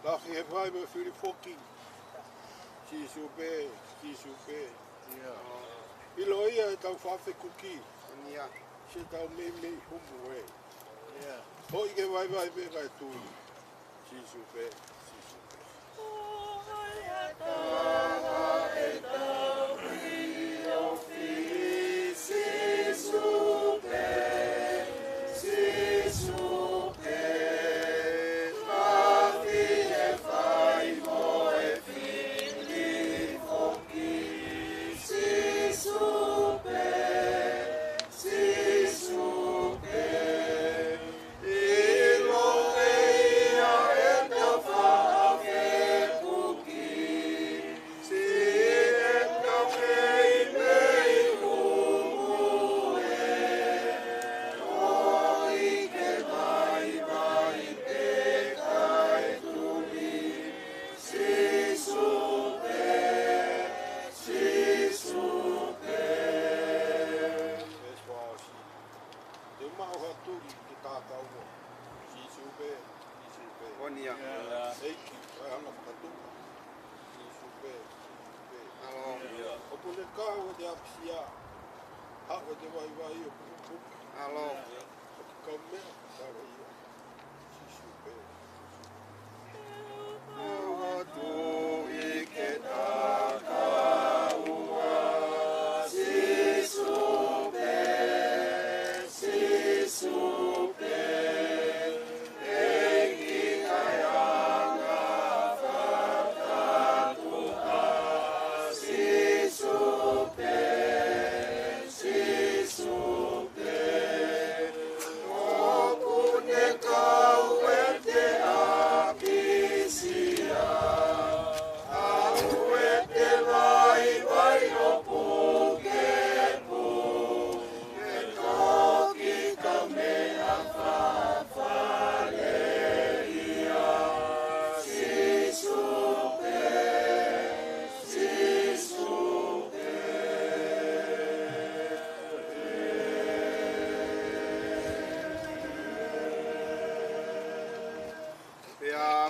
Laki he pai me whiri whoki. Si supe. Ilo ia e tau whawhe kuki. Se tau mei humu e. Hoi ke vai me vai tui. Si supe.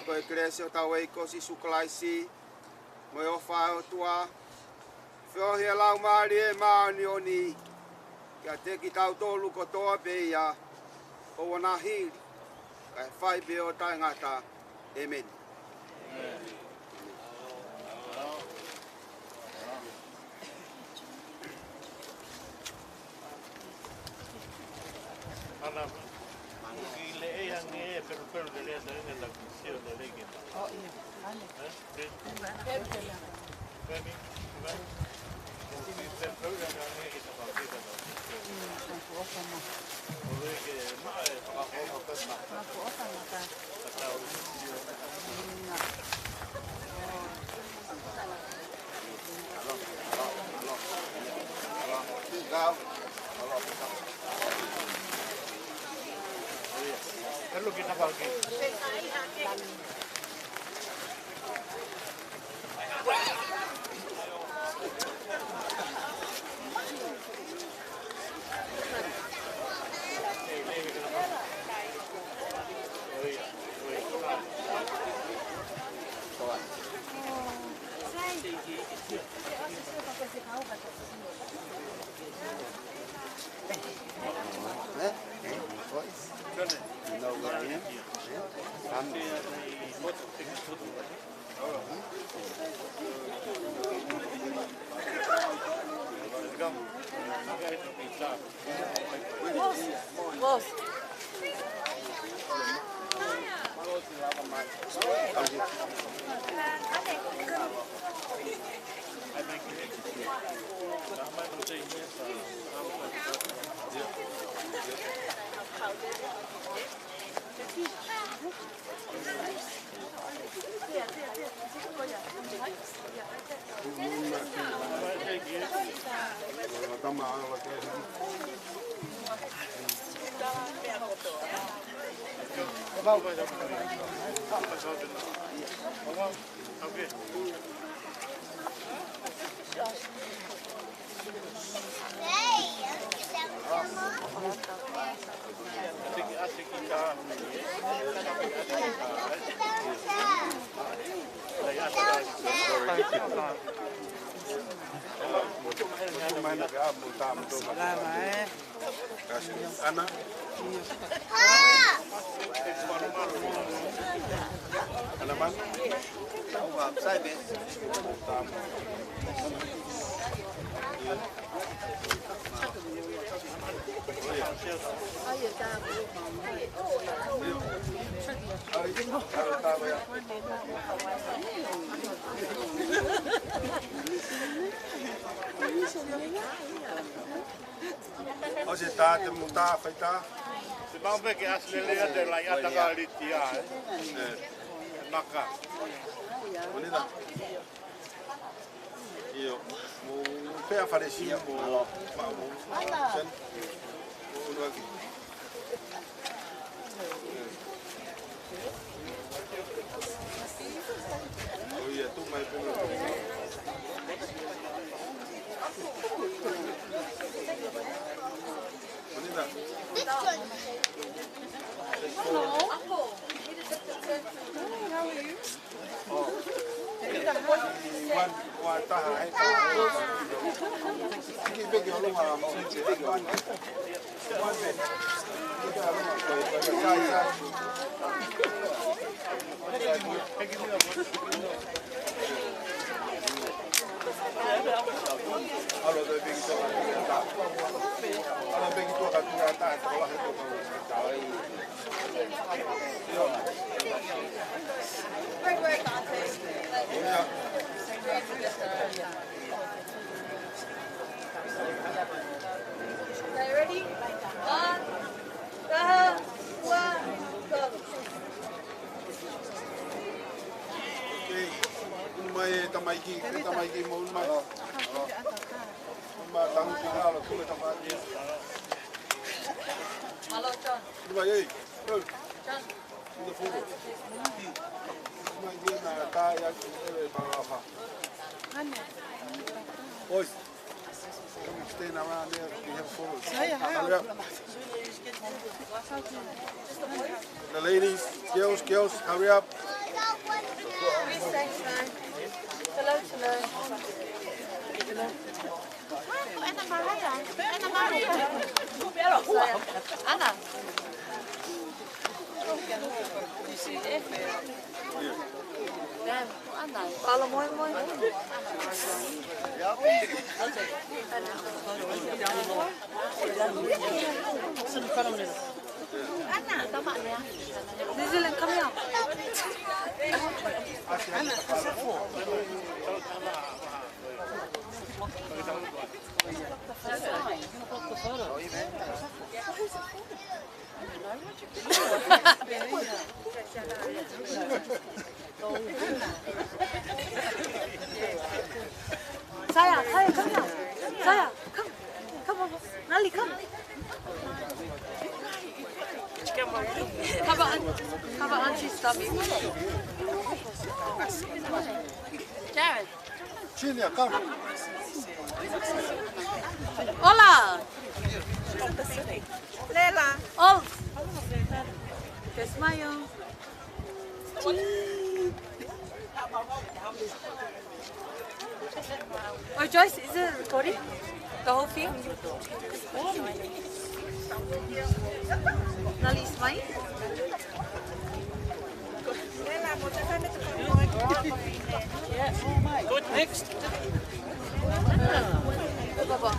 ko e krese o tau e kosi sukalaisi. Mo e ofa o tua. Whio he lau maari e maani o ni. Kia te ki tau tōlu ko toa pe ia. O wana hiri. Kai whai pe o tai ngata. Amen. Ana ki le e hangi e pero de le da en la kusio de le que. Oh, ane. Veni. Es lo que está aquí. Vos. Ana. Ana man. Sai bem. Hoje tá, temos tá, foi tá. Se vamos ver que as leleas de lá já tá ali tia, Naka. Bonita. Io, mo pe aparecia mo, sen. Mo aqui. Oye, tú me Bonita. Quan ta hai ta. Cái bên kia luôn mà cái quan. Quan bên. Cái đó luôn mà sai sai. Allora dove vengi tu a ta. Allora vengi tu a ta, te lo lascio tu a ta. Okay, ready? One, go. Mai tamaiki mo mai. Ma tang ki na lo tu le tamaki. Hello, John. Mai ei. John. Ndo fu. Mai ni na ta ya e pa fa. Oi. Come stay na ma ne ki have photos. The ladies, girls, hurry up. Hello, hello. Anna Maria. Anna Maria. Anna. Anna. Alla moi moi. Anna, tama niya. Dylan, come here. Saya, come here. Saya, come over. Nali, come. Cover Auntie's stomach. Jared. Celia, come. Hola. Lela. Oh. Desmayo. Oh, Joyce, is it recording? The whole thing? Nali, smile. Good, next. Baba.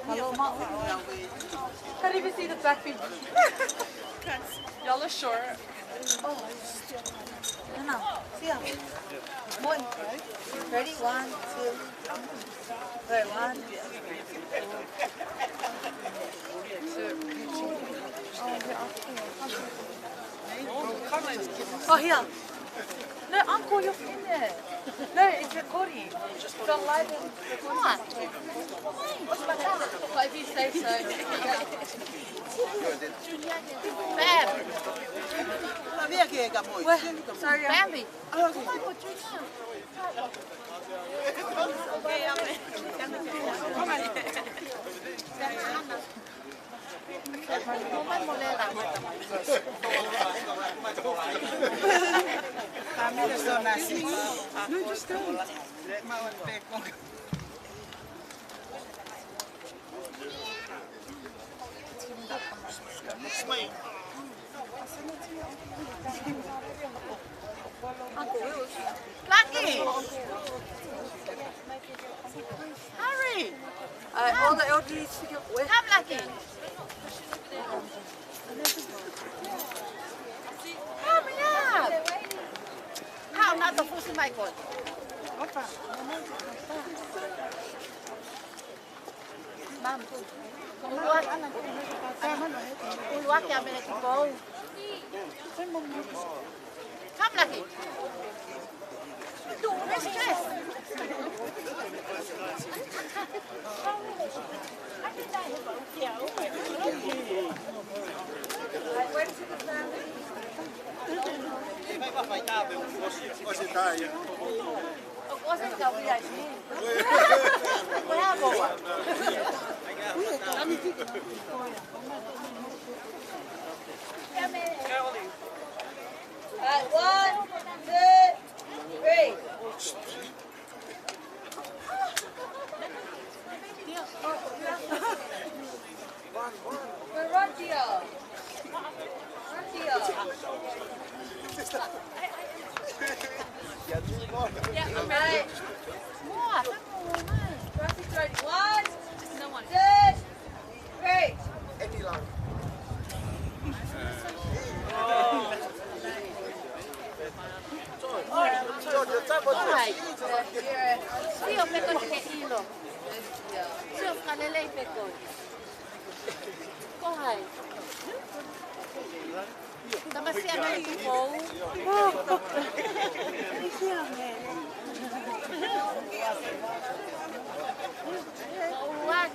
Hello, Mom. Can't even see the back people. Y'all are short. Oh, no. See ya. One. Ready? 1, 2. Wait, 1. Oh, here. No, Uncle, you're in there. No, it's recording. It's on live and recording. What's my name? But if you say so. Where? Sorry, Bambi. Lucky. Hurry. all the elderlies together. Where? Come, Lucky. Hurry up. How not the pussy my god. Mom, uluak ya balik ko. Come, Lucky. Don't stress. Alright, 1, 2, 3. Run, Tia. Run, Tia. ai. Tama siya na ipo. Uwag.